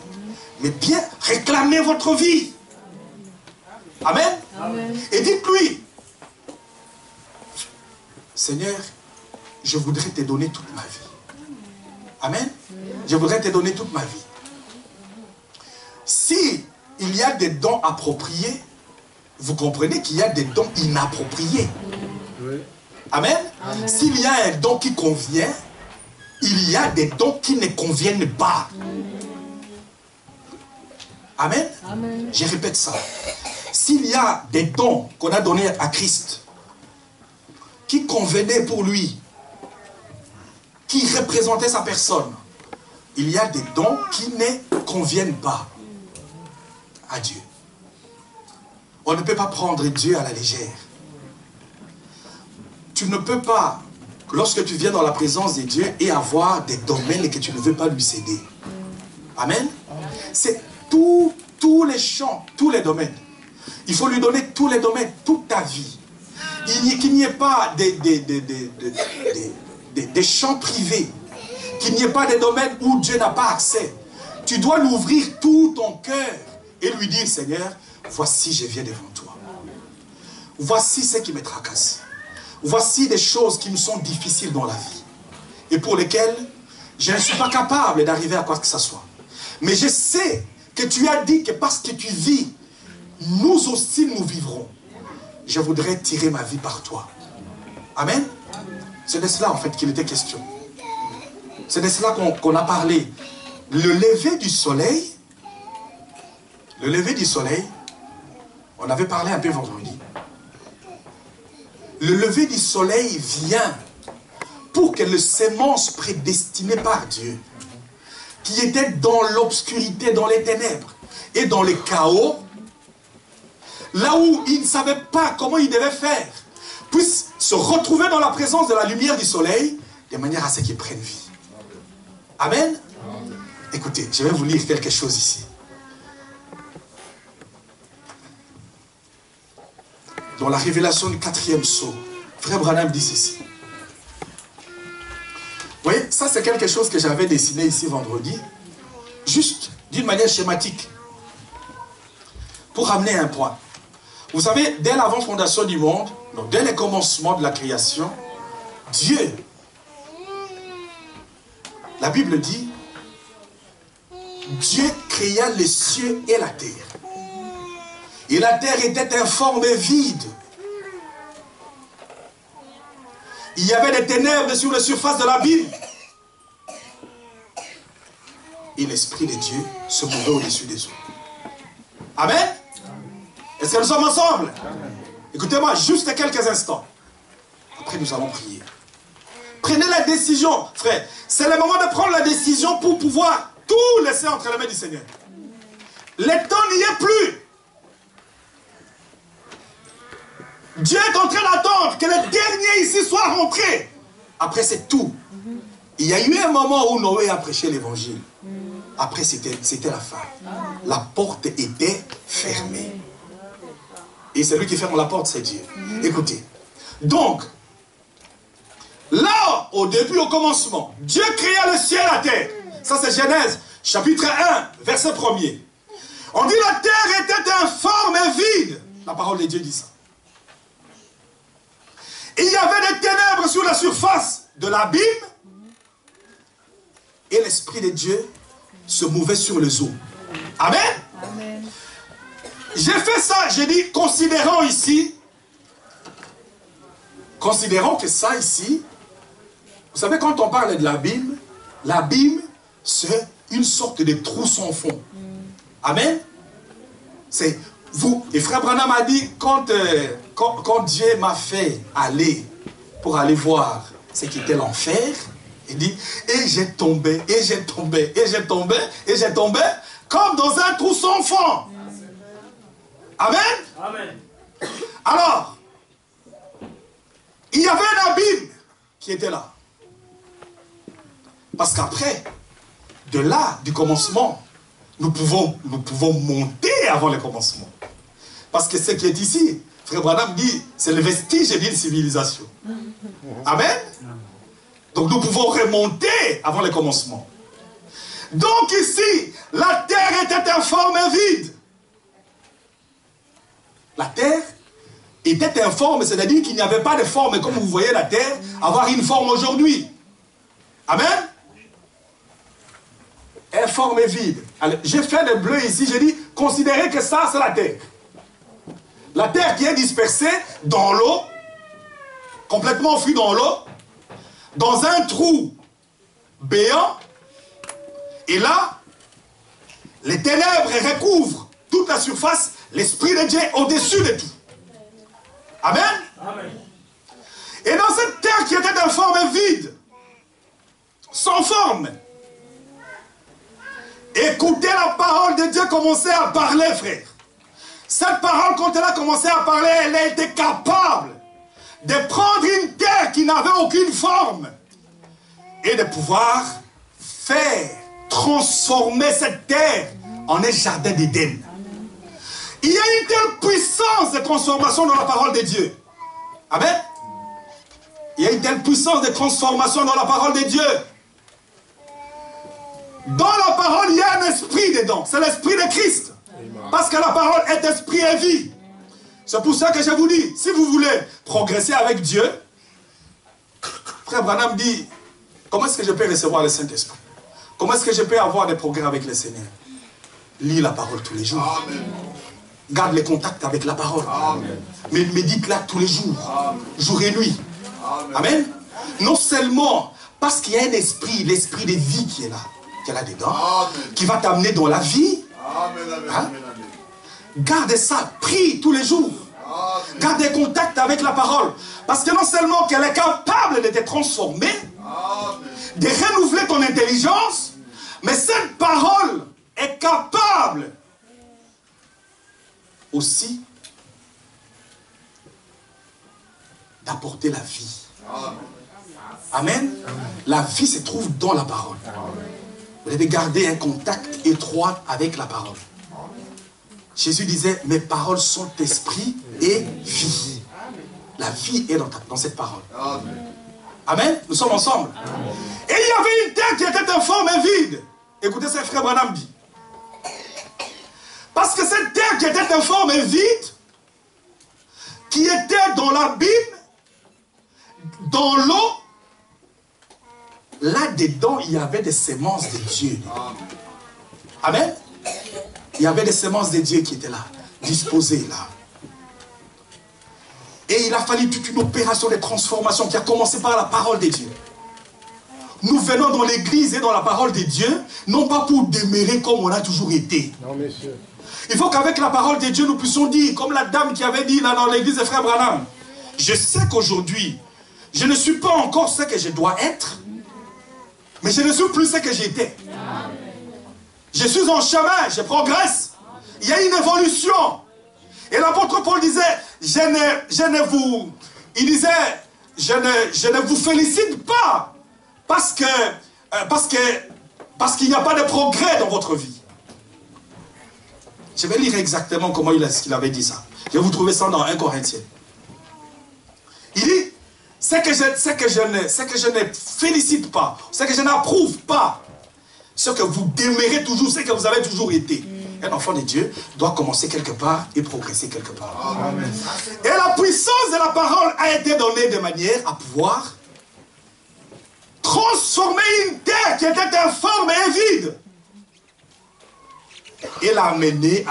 mais bien réclamez votre vie. Amen. Amen. Et dites-lui, Seigneur, je voudrais te donner toute ma vie. Amen. Je voudrais te donner toute ma vie. Si il y a des dons appropriés, vous comprenez qu'il y a des dons inappropriés. Oui. Amen. Amen. S'il y a un don qui convient, il y a des dons qui ne conviennent pas. Amen. Amen. Je répète ça. S'il y a des dons qu'on a donnés à Christ, qui convenaient pour lui, qui représentaient sa personne, il y a des dons qui ne conviennent pas à Dieu. On ne peut pas prendre Dieu à la légère. Tu ne peux pas, lorsque tu viens dans la présence de Dieu, et avoir des domaines que tu ne veux pas lui céder. Amen. C'est tous les champs, tous les domaines. Il faut lui donner tous les domaines, toute ta vie. qu'il n'y ait pas des champs privés, qu'il n'y ait pas des domaines où Dieu n'a pas accès. Tu dois lui ouvrir tout ton cœur et lui dire, Seigneur, voici je viens devant toi. Voici ce qui me tracasse. Voici des choses qui me sont difficiles dans la vie et pour lesquelles je ne suis pas capable d'arriver à quoi que ce soit. Mais je sais que tu as dit que parce que tu vis, nous aussi nous vivrons. Je voudrais tirer ma vie par toi. Amen. C'est de cela en fait qu'il était question. C'est de cela qu'on a parlé. Le lever du soleil, on avait parlé un peu vendredi. Le lever du soleil vient pour que les semences prédestinées par Dieu, qui étaient dans l'obscurité, dans les ténèbres et dans les chaos, là où ils ne savaient pas comment ils devaient faire, puissent se retrouver dans la présence de la lumière du soleil, de manière à ce qu'ils prennent vie. Amen. Écoutez, je vais vous lire quelque chose ici. Dans la révélation du 4e sceau, Frère Branham dit ceci. Vous voyez, ça c'est quelque chose que j'avais dessiné ici vendredi, juste d'une manière schématique, pour amener un point. Vous savez, dès l'avant-fondation du monde, donc dès les commencements de la création, Dieu, la Bible dit, Dieu créa les cieux et la terre. Et la terre était informe et vide. Il y avait des ténèbres sur la surface de l'abîme. Et l'Esprit de Dieu se mouvait au-dessus des eaux. Amen. Est-ce que nous sommes ensemble? Écoutez-moi juste quelques instants. Après nous allons prier. Prenez la décision, frère. C'est le moment de prendre la décision pour pouvoir tout laisser entre les mains du Seigneur. Le temps n'y est plus. Dieu est en train d'attendre que le dernier ici soit rentré. Après c'est tout. Il y a eu un moment où Noé a prêché l'évangile. Après c'était la fin. La porte était fermée. Et celui qui ferme la porte, c'est Dieu. Écoutez. Donc, là, au début, au commencement, Dieu créa le ciel et la terre. Ça, c'est Genèse, chapitre 1, verset 1er. On dit la terre était informe et vide. La parole de Dieu dit ça. Et il y avait des ténèbres sur la surface de l'abîme. Et l'Esprit de Dieu se mouvait sur les eaux. Amen. Amen. J'ai fait ça, j'ai dit, considérons que ça ici, vous savez, quand on parle de l'abîme, c'est une sorte de trou sans fond. Amen. C'est vous. Et Frère Branham a dit, quand Dieu m'a fait aller pour aller voir ce qu'était l'enfer, il dit, et j'ai tombé, et j'ai tombé, et j'ai tombé, et j'ai tombé, comme dans un trou sans fond. Amen. Amen. Alors, il y avait un abîme qui était là. Parce qu'après, de là, du commencement, nous pouvons monter avant le commencement. Parce que ce qui est ici, Frère Branham dit, c'est le vestige d'une civilisation. Amen. Donc nous pouvons remonter avant le commencement. Donc ici, la terre était informe et vide. La terre était informe, c'est-à-dire qu'il n'y avait pas de forme, comme vous voyez la terre avoir une forme aujourd'hui. Amen. Informe et vide. J'ai fait le bleu ici, j'ai dit, considérez que ça, c'est la terre. La terre qui est dispersée dans l'eau, complètement enfouie dans l'eau, dans un trou béant, et là, les ténèbres recouvrent toute la surface, l'Esprit de Dieu au-dessus de tout. Amen. Amen. Et dans cette terre qui était informe et vide, sans forme, écoutez la parole de Dieu commencer à parler, frère. Cette parole, quand elle a commencé à parler, elle a été capable de prendre une terre qui n'avait aucune forme et de pouvoir faire transformer cette terre en un jardin d'Éden. Il y a une telle puissance de transformation dans la parole de Dieu. Amen. Il y a une telle puissance de transformation dans la parole de Dieu. Dans la parole, il y a un esprit dedans. C'est l'esprit de Christ. Parce que la parole est esprit et vie. C'est pour ça que je vous dis, si vous voulez progresser avec Dieu, Frère Branham dit, comment est-ce que je peux recevoir le Saint-Esprit? Comment est-ce que je peux avoir des progrès avec le Seigneur? Lis la parole tous les jours. Amen. Garde les contacts avec la parole. Amen. Mais médite-la tous les jours. Amen. Jour et nuit. Amen. Amen. Non seulement parce qu'il y a un esprit, l'esprit de vie qui est là dedans, Amen. qui va t'amener dans la vie. Amen. Amen. Hein? Amen. Amen. Garde ça, prie tous les jours. Amen. Garde des contacts avec la parole. Parce que non seulement qu'elle est capable de te transformer, Amen. de renouveler ton intelligence, mais cette parole est capable aussi d'apporter la vie. Amen. Amen. La vie se trouve dans la parole. Vous devez garder un contact étroit avec la parole. Jésus disait, mes paroles sont esprit et vie. La vie est dans cette parole. Amen. Amen. Nous sommes ensemble. Amen. Et il y avait une terre qui était informe et vide. Écoutez ce que Frère Branham dit. Parce que cette terre qui était informe et vide, qui était dans l'abîme, dans l'eau, là-dedans, il y avait des semences de Dieu. Amen. Il y avait des semences de Dieu qui étaient là, disposées là. Et il a fallu toute une opération de transformation qui a commencé par la parole de Dieu. Nous venons dans l'église et dans la parole de Dieu, non pas pour demeurer comme on a toujours été. Non, monsieur. Il faut qu'avec la parole de Dieu, nous puissions dire, comme la dame qui avait dit là dans l'église de Frère Branham, je sais qu'aujourd'hui, je ne suis pas encore ce que je dois être, mais je ne suis plus ce que j'étais. Je suis en chemin, je progresse. Il y a une évolution. Et l'apôtre Paul disait, je ne vous félicite pas parce qu'il n'y a pas de progrès dans votre vie. Je vais lire exactement comment il avait dit ça. Je vais vous trouver ça dans 1 Corinthiens. Il dit, ce que je ne félicite pas, ce que je n'approuve pas, ce que vous demeurez toujours, ce que vous avez toujours été. Un enfant de Dieu doit commencer quelque part et progresser quelque part. Amen. Et la puissance de la parole a été donnée de manière à pouvoir transformer une terre qui était informe et vide. Et l'a amené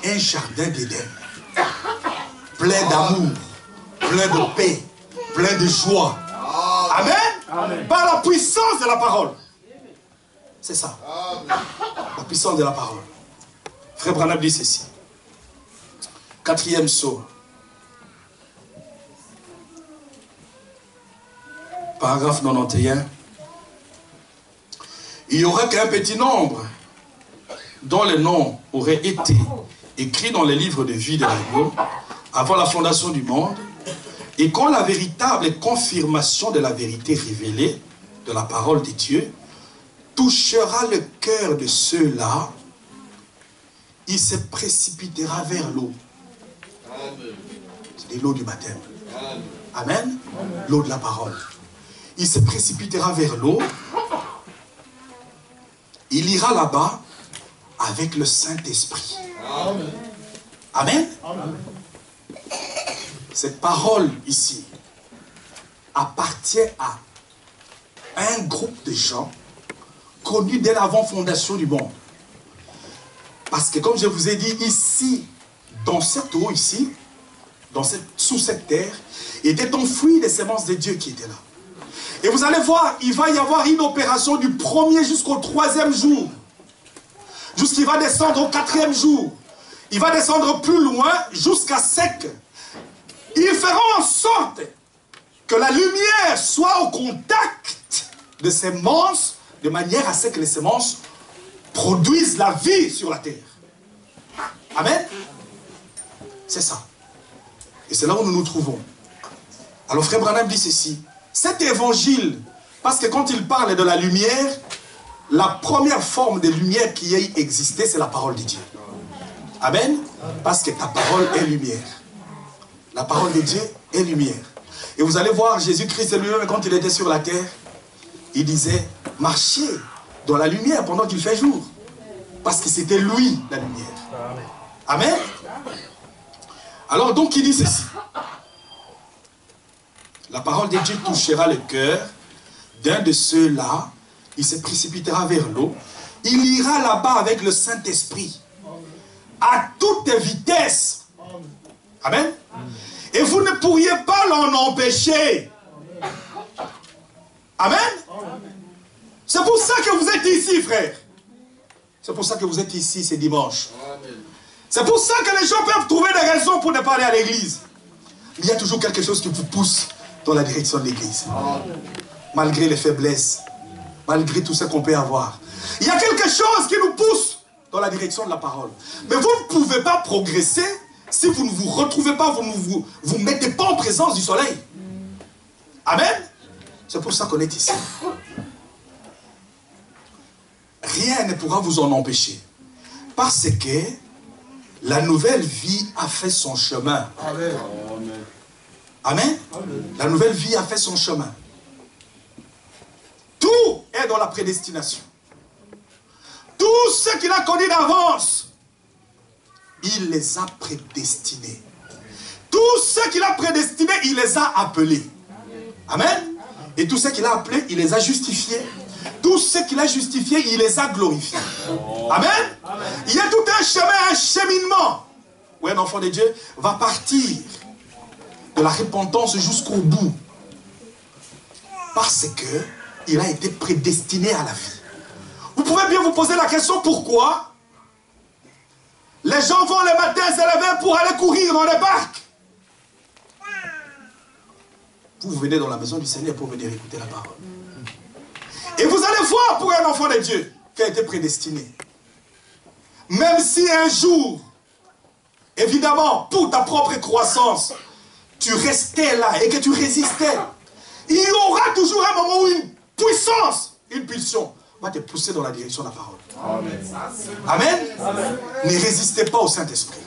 un jardin d'Éden. Plein d'amour, plein de paix, plein de joie. Amen. Amen. Par la puissance de la parole. C'est ça. Amen. La puissance de la parole. Frère Branham dit ceci. 4e psaume. Paragraphe 91. Il n'y aura qu'un petit nombre dont les noms auraient été écrits dans les livres de vie de l'agneau avant la fondation du monde, et quand la véritable confirmation de la vérité révélée de la parole de Dieu touchera le cœur de ceux-là, il se précipitera vers l'eau. C'est l'eau du baptême. Amen. L'eau de la parole. Il se précipitera vers l'eau. Il ira là-bas avec le Saint-Esprit. Amen. Amen. Amen. Cette parole ici appartient à un groupe de gens connus dès l'avant-fondation du monde. Parce que comme je vous ai dit, ici, dans cette eau ici, sous cette terre, étaient enfouies les semences de Dieu qui étaient là. Et vous allez voir, il va y avoir une opération du 1er jusqu'au 3e jour. Jusqu'il va descendre au 4e jour. Il va descendre plus loin jusqu'à sec. Ils feront en sorte que la lumière soit au contact de ces semences, de manière à ce que les semences produisent la vie sur la terre. Amen. C'est ça. Et c'est là où nous nous trouvons. Alors Frère Branham dit ceci. Cet évangile, parce que quand il parle de la lumière, la première forme de lumière qui ait existé, c'est la parole de Dieu. Amen. Parce que ta parole est lumière. La parole de Dieu est lumière. Et vous allez voir Jésus-Christ lui-même, quand il était sur la terre, il disait, marchez dans la lumière pendant qu'il fait jour. Parce que c'était lui, la lumière. Amen. Alors donc il dit ceci. La parole de Dieu touchera le cœur d'un de ceux-là. Il se précipitera vers l'eau. Il ira là-bas avec le Saint-Esprit. À toute vitesse. Amen. Et vous ne pourriez pas l'en empêcher. Amen. C'est pour ça que vous êtes ici, frère. C'est pour ça que vous êtes ici ce dimanche. C'est pour ça que les gens peuvent trouver des raisons pour ne pas aller à l'église. Il y a toujours quelque chose qui vous pousse dans la direction de l'église. Malgré les faiblesses, malgré tout ce qu'on peut avoir. Il y a quelque chose qui nous pousse dans la direction de la parole. Mais vous ne pouvez pas progresser si vous ne vous retrouvez pas, vous ne vous mettez pas en présence du soleil. Amen. C'est pour ça qu'on est ici. Rien ne pourra vous en empêcher. Parce que la nouvelle vie a fait son chemin. Amen. Amen. La nouvelle vie a fait son chemin. Tout est dans la prédestination. Tout ce qu'il a connu d'avance, il les a prédestinés. Tout ce qu'il a prédestiné, il les a appelés. Amen. Et tout ce qu'il a appelé, il les a justifiés. Tout ce qu'il a justifié, il les a glorifiés. Amen. Il y a tout un chemin, un cheminement où un enfant de Dieu va partir de la repentance jusqu'au bout. Parce qu'il a été prédestiné à la vie. Vous pouvez bien vous poser la question pourquoi les gens vont le matin se lever pour aller courir dans les barques. Vous venez dans la maison du Seigneur pour venir écouter la parole. Et vous allez voir pour un enfant de Dieu qui a été prédestiné. Même si un jour, évidemment, pour ta propre croissance, tu restais là et que tu résistais, il y aura toujours un moment où une puissance, une pulsion, va te pousser dans la direction de la parole. Amen. Amen. Ne résistez pas au Saint-Esprit.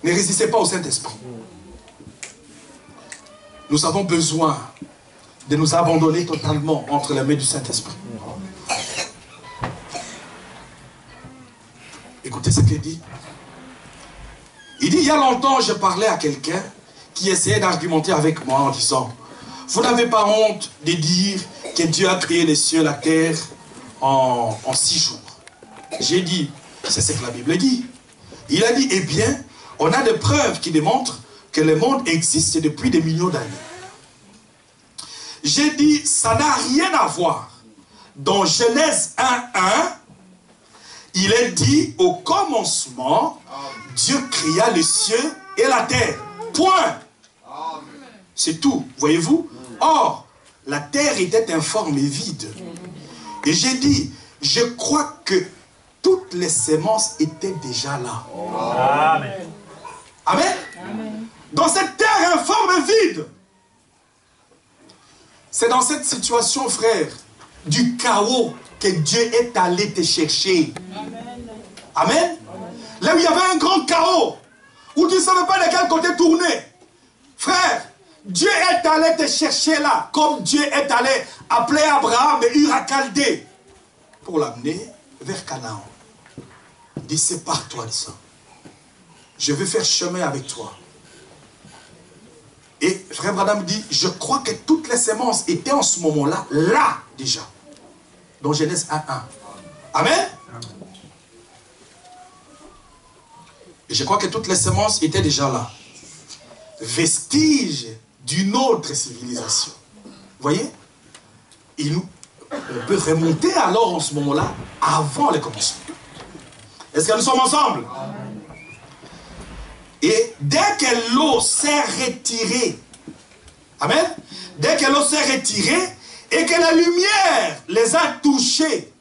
Ne résistez pas au Saint-Esprit. Nous avons besoin de nous abandonner totalement entre les mains du Saint-Esprit. Écoutez ce qu'il dit. Il dit, il y a longtemps, je parlais à quelqu'un qui essayait d'argumenter avec moi en disant, vous n'avez pas honte de dire que Dieu a créé les cieux et la terre en 6 jours. J'ai dit, c'est ce que la Bible dit. Il a dit, eh bien, on a des preuves qui démontrent que le monde existe depuis des millions d'années. J'ai dit, ça n'a rien à voir. Dans Genèse 1:1, il est dit, au commencement, Dieu créa les cieux et la terre. Point. C'est tout, voyez-vous. Or, la terre était informe et vide. Et j'ai dit, je crois que toutes les semences étaient déjà là. Amen. Amen. Amen. Dans cette terre informe et vide, c'est dans cette situation, frère, du chaos que Dieu est allé te chercher. Amen. Amen. Là où il y avait un grand chaos, où tu ne savais pas de quel côté tourner. Frère, Dieu est allé te chercher là, comme Dieu est allé appeler Abraham et Ur à Chaldée, pour l'amener vers Canaan. Il dit, sépare-toi de ça. Je veux faire chemin avec toi. Et frère Branham dit, je crois que toutes les semences étaient en ce moment-là, là déjà. Dans Genèse 1:1. Amen. Et je crois que toutes les semences étaient déjà là. Vestige d'une autre civilisation. Vous voyez? On peut remonter alors en ce moment-là, avant le commencement. Est-ce que nous sommes ensemble? Et dès que l'eau s'est retirée, amen, dès que l'eau s'est retirée et que la lumière les a touchés,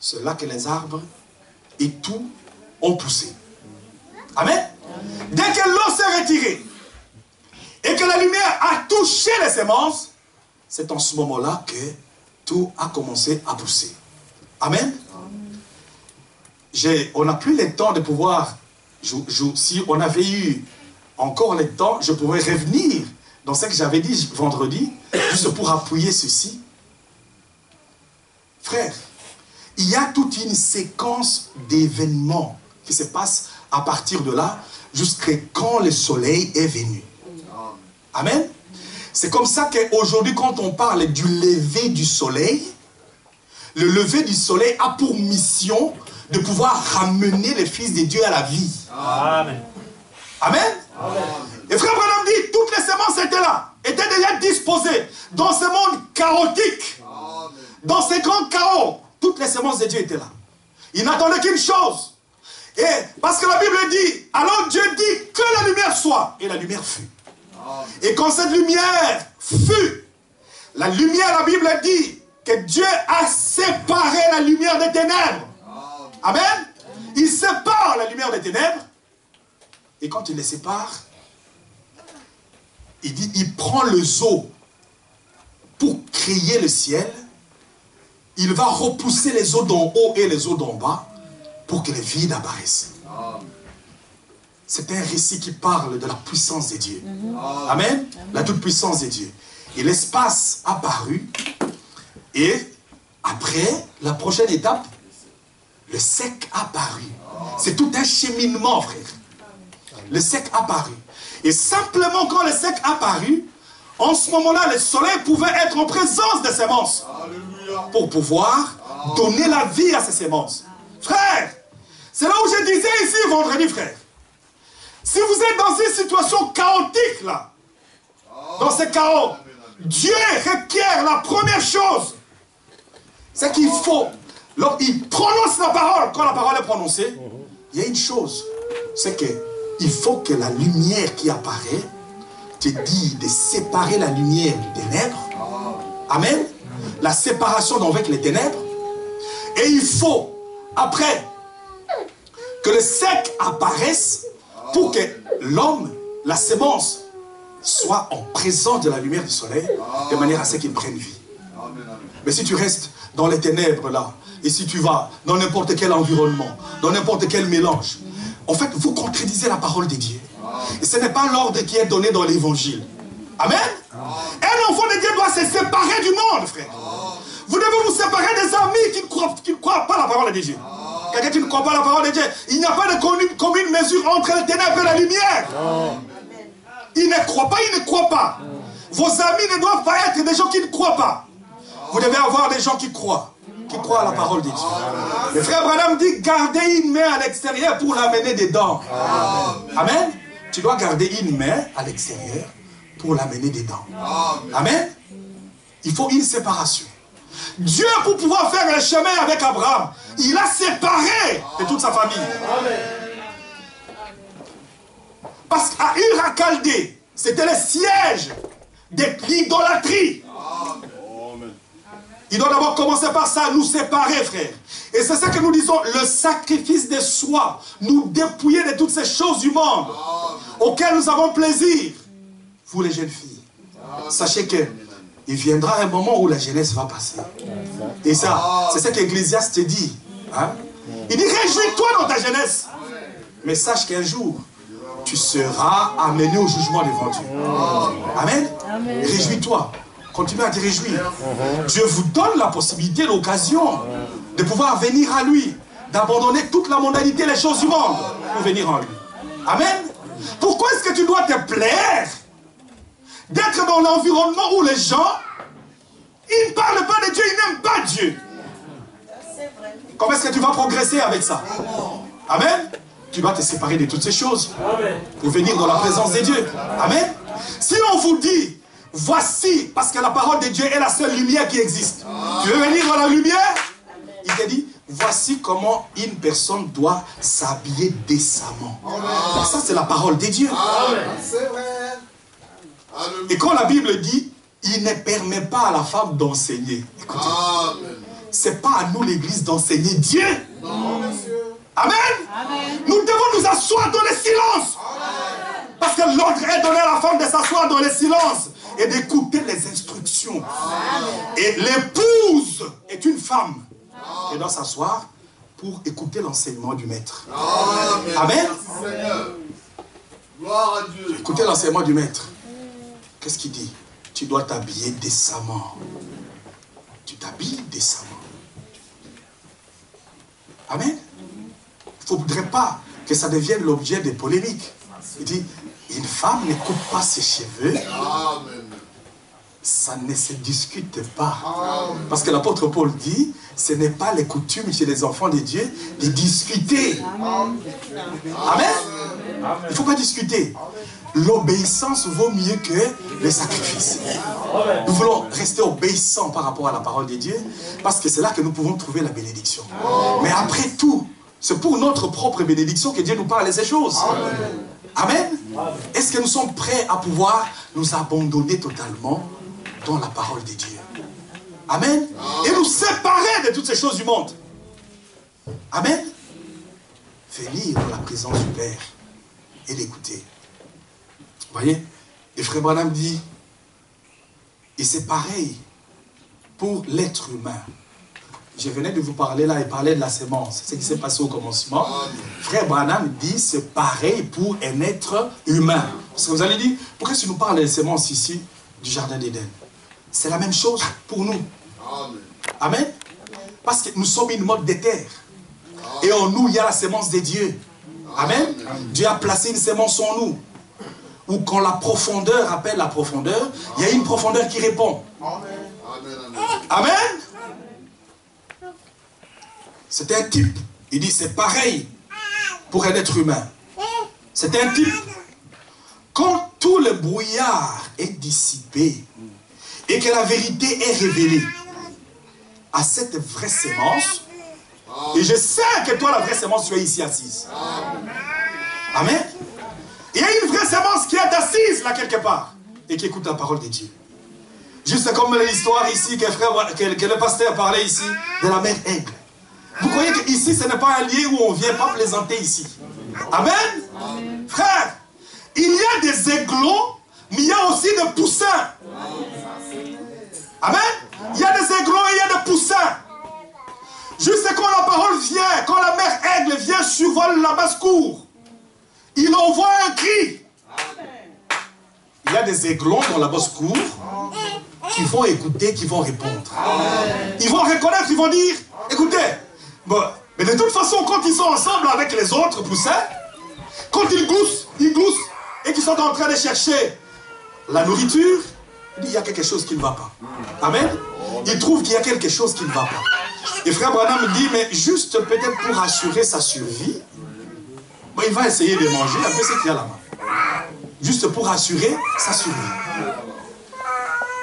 c'est là que les arbres et tout ont poussé. Amen. Dès que l'eau s'est retirée et que la lumière a touché les semences, c'est en ce moment-là que tout a commencé à pousser. Amen. On n'a plus le temps de pouvoir... Si on avait eu encore le temps, je pourrais revenir dans ce que j'avais dit vendredi, juste pour appuyer ceci. Frère, il y a toute une séquence d'événements qui se passent à partir de là, jusqu'à quand le soleil est venu. Amen. C'est comme ça qu'aujourd'hui, quand on parle du lever du soleil, le lever du soleil a pour mission de pouvoir ramener les fils de Dieu à la vie. Amen. Amen. Amen. Et frère Branham dit, toutes les semences étaient là, étaient déjà disposées dans ce monde chaotique, dans ces grands chaos. Toutes les semences de Dieu étaient là. Il n'attendait qu'une chose. Et parce que la Bible dit, alors Dieu dit que la lumière soit. Et la lumière fut. Et quand cette lumière fut, la lumière, la Bible dit que Dieu a séparé la lumière des ténèbres. Amen. Il sépare la lumière des ténèbres. Et quand il les sépare, il dit, il prend le zoo pour créer le ciel. Il va repousser les eaux d'en haut et les eaux d'en bas pour que les vides apparaissent. C'est un récit qui parle de la puissance de Dieu. Amen. La toute-puissance de Dieu. Et l'espace apparut. Et après, la prochaine étape, le sec apparut. C'est tout un cheminement, frère. Le sec apparut. Et simplement quand le sec apparut, en ce moment-là, le soleil pouvait être en présence des semences. Pour pouvoir donner la vie à ces semences. Frère, c'est là où je disais ici vendredi, frère. Si vous êtes dans une situation chaotique, là, dans ce chaos, Dieu requiert la première chose. C'est qu'il faut, lorsqu'il prononce la parole, quand la parole est prononcée, il y a une chose. C'est qu'il faut que la lumière qui apparaît te dit de séparer la lumière du ténèbre. Amen. La séparation avec les ténèbres. Et il faut, après, que le sec apparaisse pour que l'homme, la sémence, soit en présence de la lumière du soleil, de manière à ce qu'il prenne vie. Mais si tu restes dans les ténèbres là, et si tu vas dans n'importe quel environnement, dans n'importe quel mélange, en fait, vous contredisez la parole de Dieu. Et ce n'est pas l'ordre qui est donné dans l'évangile. Amen. Un enfant de Dieu doit se séparer du monde, frère. Vous devez vous séparer des amis qui ne croient pas la parole de Dieu. Quelqu'un qui ne croit pas la parole de Dieu, il n'y a pas de commune mesure entre les ténèbres et la lumière. Il ne croit pas, il ne croit pas. Vos amis ne doivent pas être des gens qui ne croient pas. Vous devez avoir des gens qui croient à la parole de Dieu. Le frère Branham dit, gardez une main à l'extérieur pour l'amener dedans. Amen. Tu dois garder une main à l'extérieur pour l'amener dedans. Amen. Il faut une séparation. Dieu, pour pouvoir faire le chemin avec Abraham, il a séparé de toute sa famille. Parce qu'à Ur-Chaldée, c'était le siège de l'idolâtrie. Il doit d'abord commencer par ça, nous séparer, frère. Et c'est ça que nous disons, le sacrifice de soi, nous dépouiller de toutes ces choses du monde auxquelles nous avons plaisir. Vous les jeunes filles, sachez que il viendra un moment où la jeunesse va passer. Et ça, c'est ce qu'Ecclésiaste dit. Hein? Il dit, réjouis-toi dans ta jeunesse. Mais sache qu'un jour, tu seras amené au jugement devant Dieu. Amen. Réjouis-toi. Continue à te réjouir. Dieu vous donne la possibilité, l'occasion de pouvoir venir à lui, d'abandonner toute la mondanité, les choses du monde pour venir en lui. Amen. Pourquoi est-ce que tu dois te plaire d'être dans l'environnement où les gens, ils ne parlent pas de Dieu, ils n'aiment pas Dieu? Comment est-ce que tu vas progresser avec ça? Amen. Tu dois te séparer de toutes ces choses pour venir dans la présence de Dieu. Amen. Si on vous dit, voici, parce que la parole de Dieu est la seule lumière qui existe. Tu veux venir dans la lumière? Il te dit, voici comment une personne doit s'habiller décemment. Ça, c'est la parole de Dieu. C'est vrai. Et quand la Bible dit, il ne permet pas à la femme d'enseigner. Écoutez, c'est pas à nous l'église d'enseigner Dieu. Non, monsieur. Amen. Nous devons nous asseoir dans le silence. Parce que l'ordre est donné à la femme de s'asseoir dans le silence et d'écouter les instructions. Et l'épouse est une femme. Elle doit s'asseoir pour écouter l'enseignement du maître. Amen. Seigneur. Gloire à Dieu. Écoutez l'enseignement du maître. qu'est-ce qu'il dit? Tu dois t'habiller décemment. Tu t'habilles décemment. Amen. Il ne faudrait pas que ça devienne l'objet des polémiques. Il dit, une femme ne coupe pas ses cheveux. Amen. Ça ne se discute pas. Parce que l'apôtre Paul dit, ce n'est pas les coutumes chez les enfants de Dieu de discuter. Amen. Il ne faut pas discuter. L'obéissance vaut mieux que le sacrifice. Nous voulons rester obéissants par rapport à la parole de Dieu, parce que c'est là que nous pouvons trouver la bénédiction. Mais après tout, c'est pour notre propre bénédiction que Dieu nous parle de ces choses. Amen. Est-ce que nous sommes prêts à pouvoir nous abandonner totalement dans la parole de Dieu? Amen. Et nous séparer de toutes ces choses du monde. Amen. Venir dans la présence du Père et l'écouter. Vous voyez? Et Frère Branham dit, et c'est pareil pour l'être humain. Je venais de vous parler là et parler de la sémence. C'est ce qui s'est passé au commencement. Frère Branham dit, c'est pareil pour un être humain. Parce que vous allez dire, pourquoi si nous parlons des sémences ici du jardin d'Éden? C'est la même chose pour nous. Amen. Parce que nous sommes une mode de terre. Et en nous, il y a la sémence de Dieu. Amen. Dieu a placé une sémence en nous. Ou quand la profondeur appelle la profondeur, il y a une profondeur qui répond. Amen. C'est un type. Il dit c'est pareil pour un être humain. C'est un type. Quand tout le brouillard est dissipé et que la vérité est révélée à cette vraie sémence, et je sais que toi la vraie sémence tu es ici assise. Amen. Il y a une vraie sémence qui est assise là quelque part et qui écoute la parole de Dieu. Juste comme l'histoire ici que le pasteur parlait ici de la mère aigle. Vous croyez qu'ici ce n'est pas un lieu où on ne vient pas plaisanter ici? Amen. Frère, il y a des aiglons, mais il y a aussi des poussins. Amen. Il y a des aiglons et il y a des poussins. Juste quand la parole vient, quand la mère aigle vient survole la basse-cour, il envoie un cri. Il y a des aiglons dans la basse-cour qui vont écouter, qui vont répondre. Ils vont reconnaître, ils vont dire, écoutez, bon, mais de toute façon, quand ils sont ensemble avec les autres poussins, quand ils gloussent, et qu'ils sont en train de chercher la nourriture, il y a quelque chose qui ne va pas. Amen. Ils trouvent qu'il y a quelque chose qui ne va pas. Et Frère Branham dit, mais juste peut-être pour assurer sa survie, bon, il va essayer de manger un peu ce qu'il y a là-bas. Juste pour assurer sa survie.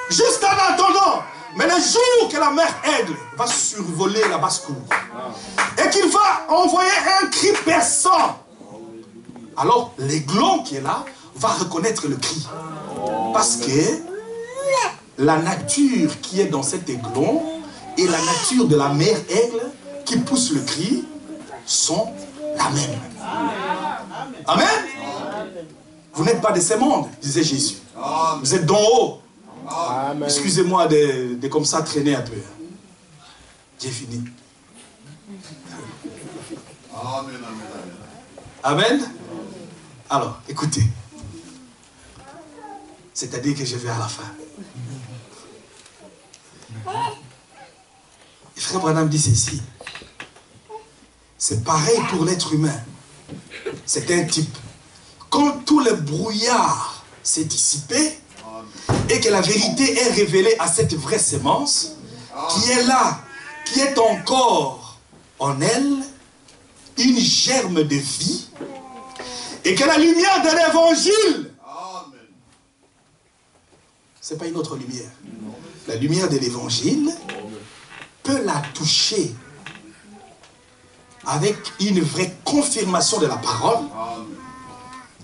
Juste en attendant, mais le jour que la mère aigle va survoler la basse-cour et qu'il va envoyer un cri perçant, alors l'aiglon qui est là va reconnaître le cri. Parce que la nature qui est dans cet aiglon et la nature de la mère aigle qui pousse le cri sont la même. Amen. Vous n'êtes pas de ce monde, disait Jésus. Vous êtes d'en haut. Excusez-moi de comme ça traîner un peu. J'ai fini. Amen. Alors, écoutez. C'est-à-dire que je vais à la fin. Et Frère Branham dit ceci. C'est pareil pour l'être humain. C'est un type. Quand tout le brouillard s'est dissipé et que la vérité est révélée à cette vraie sémence qui est là, qui est encore en elle, une germe de vie, et que la lumière de l'évangile, c'est pas une autre lumière. La lumière de l'évangile peut la toucher avec une vraie confirmation de la parole.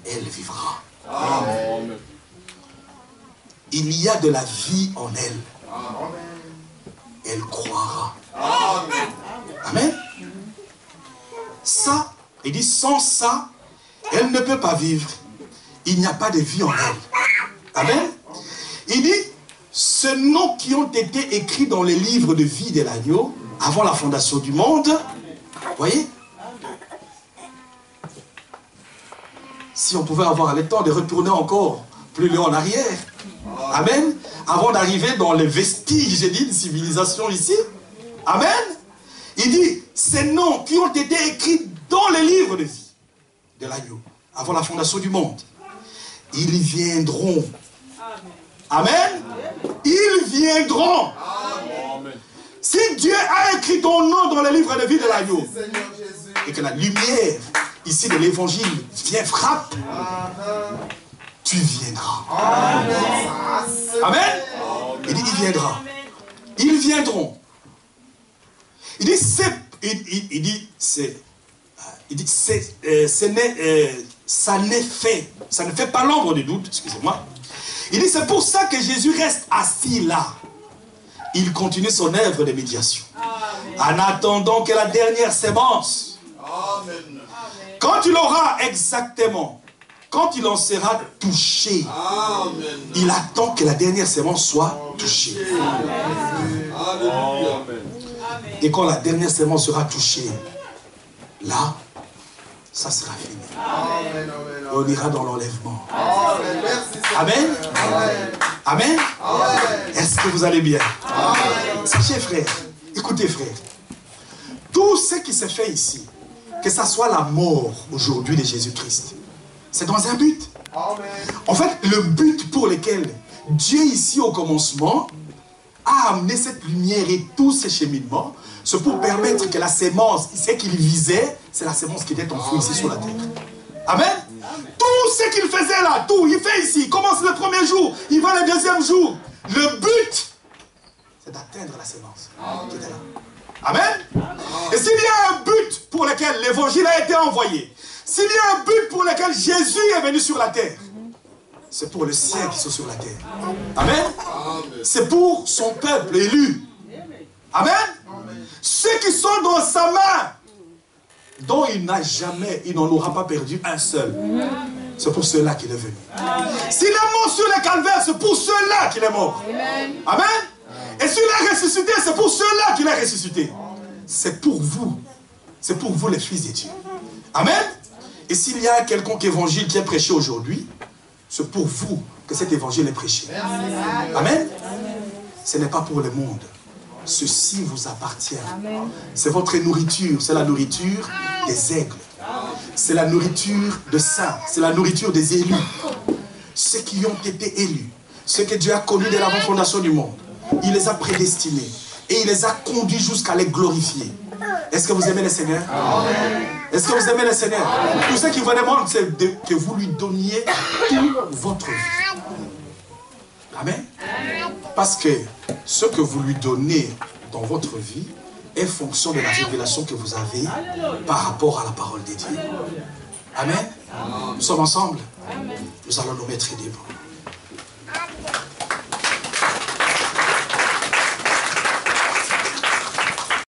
Elle vivra. Amen. Il y a de la vie en elle. Elle croira. Amen. Amen. Ça, il dit sans ça, elle ne peut pas vivre. Il n'y a pas de vie en elle. Amen. Il dit, ces noms qui ont été écrits dans les livres de vie de l'agneau avant la fondation du monde, vous voyez? Si on pouvait avoir le temps de retourner encore plus loin en arrière, Amen. Avant d'arriver dans les vestiges, j'ai dit, de civilisation ici. Amen. Il dit, ces noms qui ont été écrits dans les livres de vie de l'agneau, avant la fondation du monde, ils viendront. Amen. Ils viendront. Amen. Si Dieu a écrit ton nom dans les livres de vie de l'agneau, et que la lumière ici de l'évangile vient frappe, tu viendras. Amen. Amen. Il dit, il viendra. Ils viendront. Il dit, ça ne fait pas l'ombre de doute, excusez-moi. Il dit, c'est pour ça que Jésus reste assis là. Il continue son œuvre de médiation. Amen. En attendant que la dernière sémence. Amen. Quand il aura exactement, quand il en sera touché, amen, il attend que la dernière sémence soit touchée. Amen. Et quand la dernière sémence sera touchée, là, ça sera fini. Amen. On ira dans l'enlèvement. Amen. Amen. Amen. Est-ce que vous allez bien? Sachez, frère, écoutez, frère, tout ce qui se fait ici, que ça soit la mort aujourd'hui de Jésus-Christ, c'est dans un but. Amen. En fait, le but pour lequel Dieu ici au commencement a amené cette lumière et tout ce cheminement, c'est pour permettre que la sémence, ce qu'il visait, c'est la sémence qui était enfouie ici sur la terre. Amen. Tout ce qu'il faisait là, tout, il fait ici, il commence le premier jour, il va le deuxième jour. Le but, c'est d'atteindre la sémence qui était là. Amen. Et s'il y a un but pour lequel l'évangile a été envoyé, s'il y a un but pour lequel Jésus est venu sur la terre, c'est pour les siens qui sont sur la terre. Amen. C'est pour son peuple élu. Amen. Ceux qui sont dans sa main, dont il n'a jamais, il n'en aura pas perdu un seul. C'est pour ceux-là qu'il est venu. S'il est mort sur le calvaire, c'est pour ceux-là qu'il est mort. Amen. Et s'il est ressuscité, c'est pour ceux-là qu'il est ressuscité. C'est pour vous. C'est pour vous les fils de Dieu. Amen. Et s'il y a un quelconque évangile qui est prêché aujourd'hui, c'est pour vous que cet évangile est prêché. Amen. Ce n'est pas pour le monde. Ceci vous appartient. C'est votre nourriture. C'est la nourriture des aigles. C'est la nourriture de saints. C'est la nourriture des élus. Ceux qui ont été élus. Ceux que Dieu a connus dès l'avant fondation du monde. Il les a prédestinés. Et il les a conduits jusqu'à les glorifier. Est-ce que vous aimez le Seigneur? Est-ce que vous aimez le Seigneur? Tout ce qu'il vous demande, c'est que vous lui donniez toute votre vie. Amen. Parce que ce que vous lui donnez dans votre vie est fonction de la révélation que vous avez par rapport à la parole de Dieu. Amen. Nous sommes ensemble. Nous allons nous mettre debout.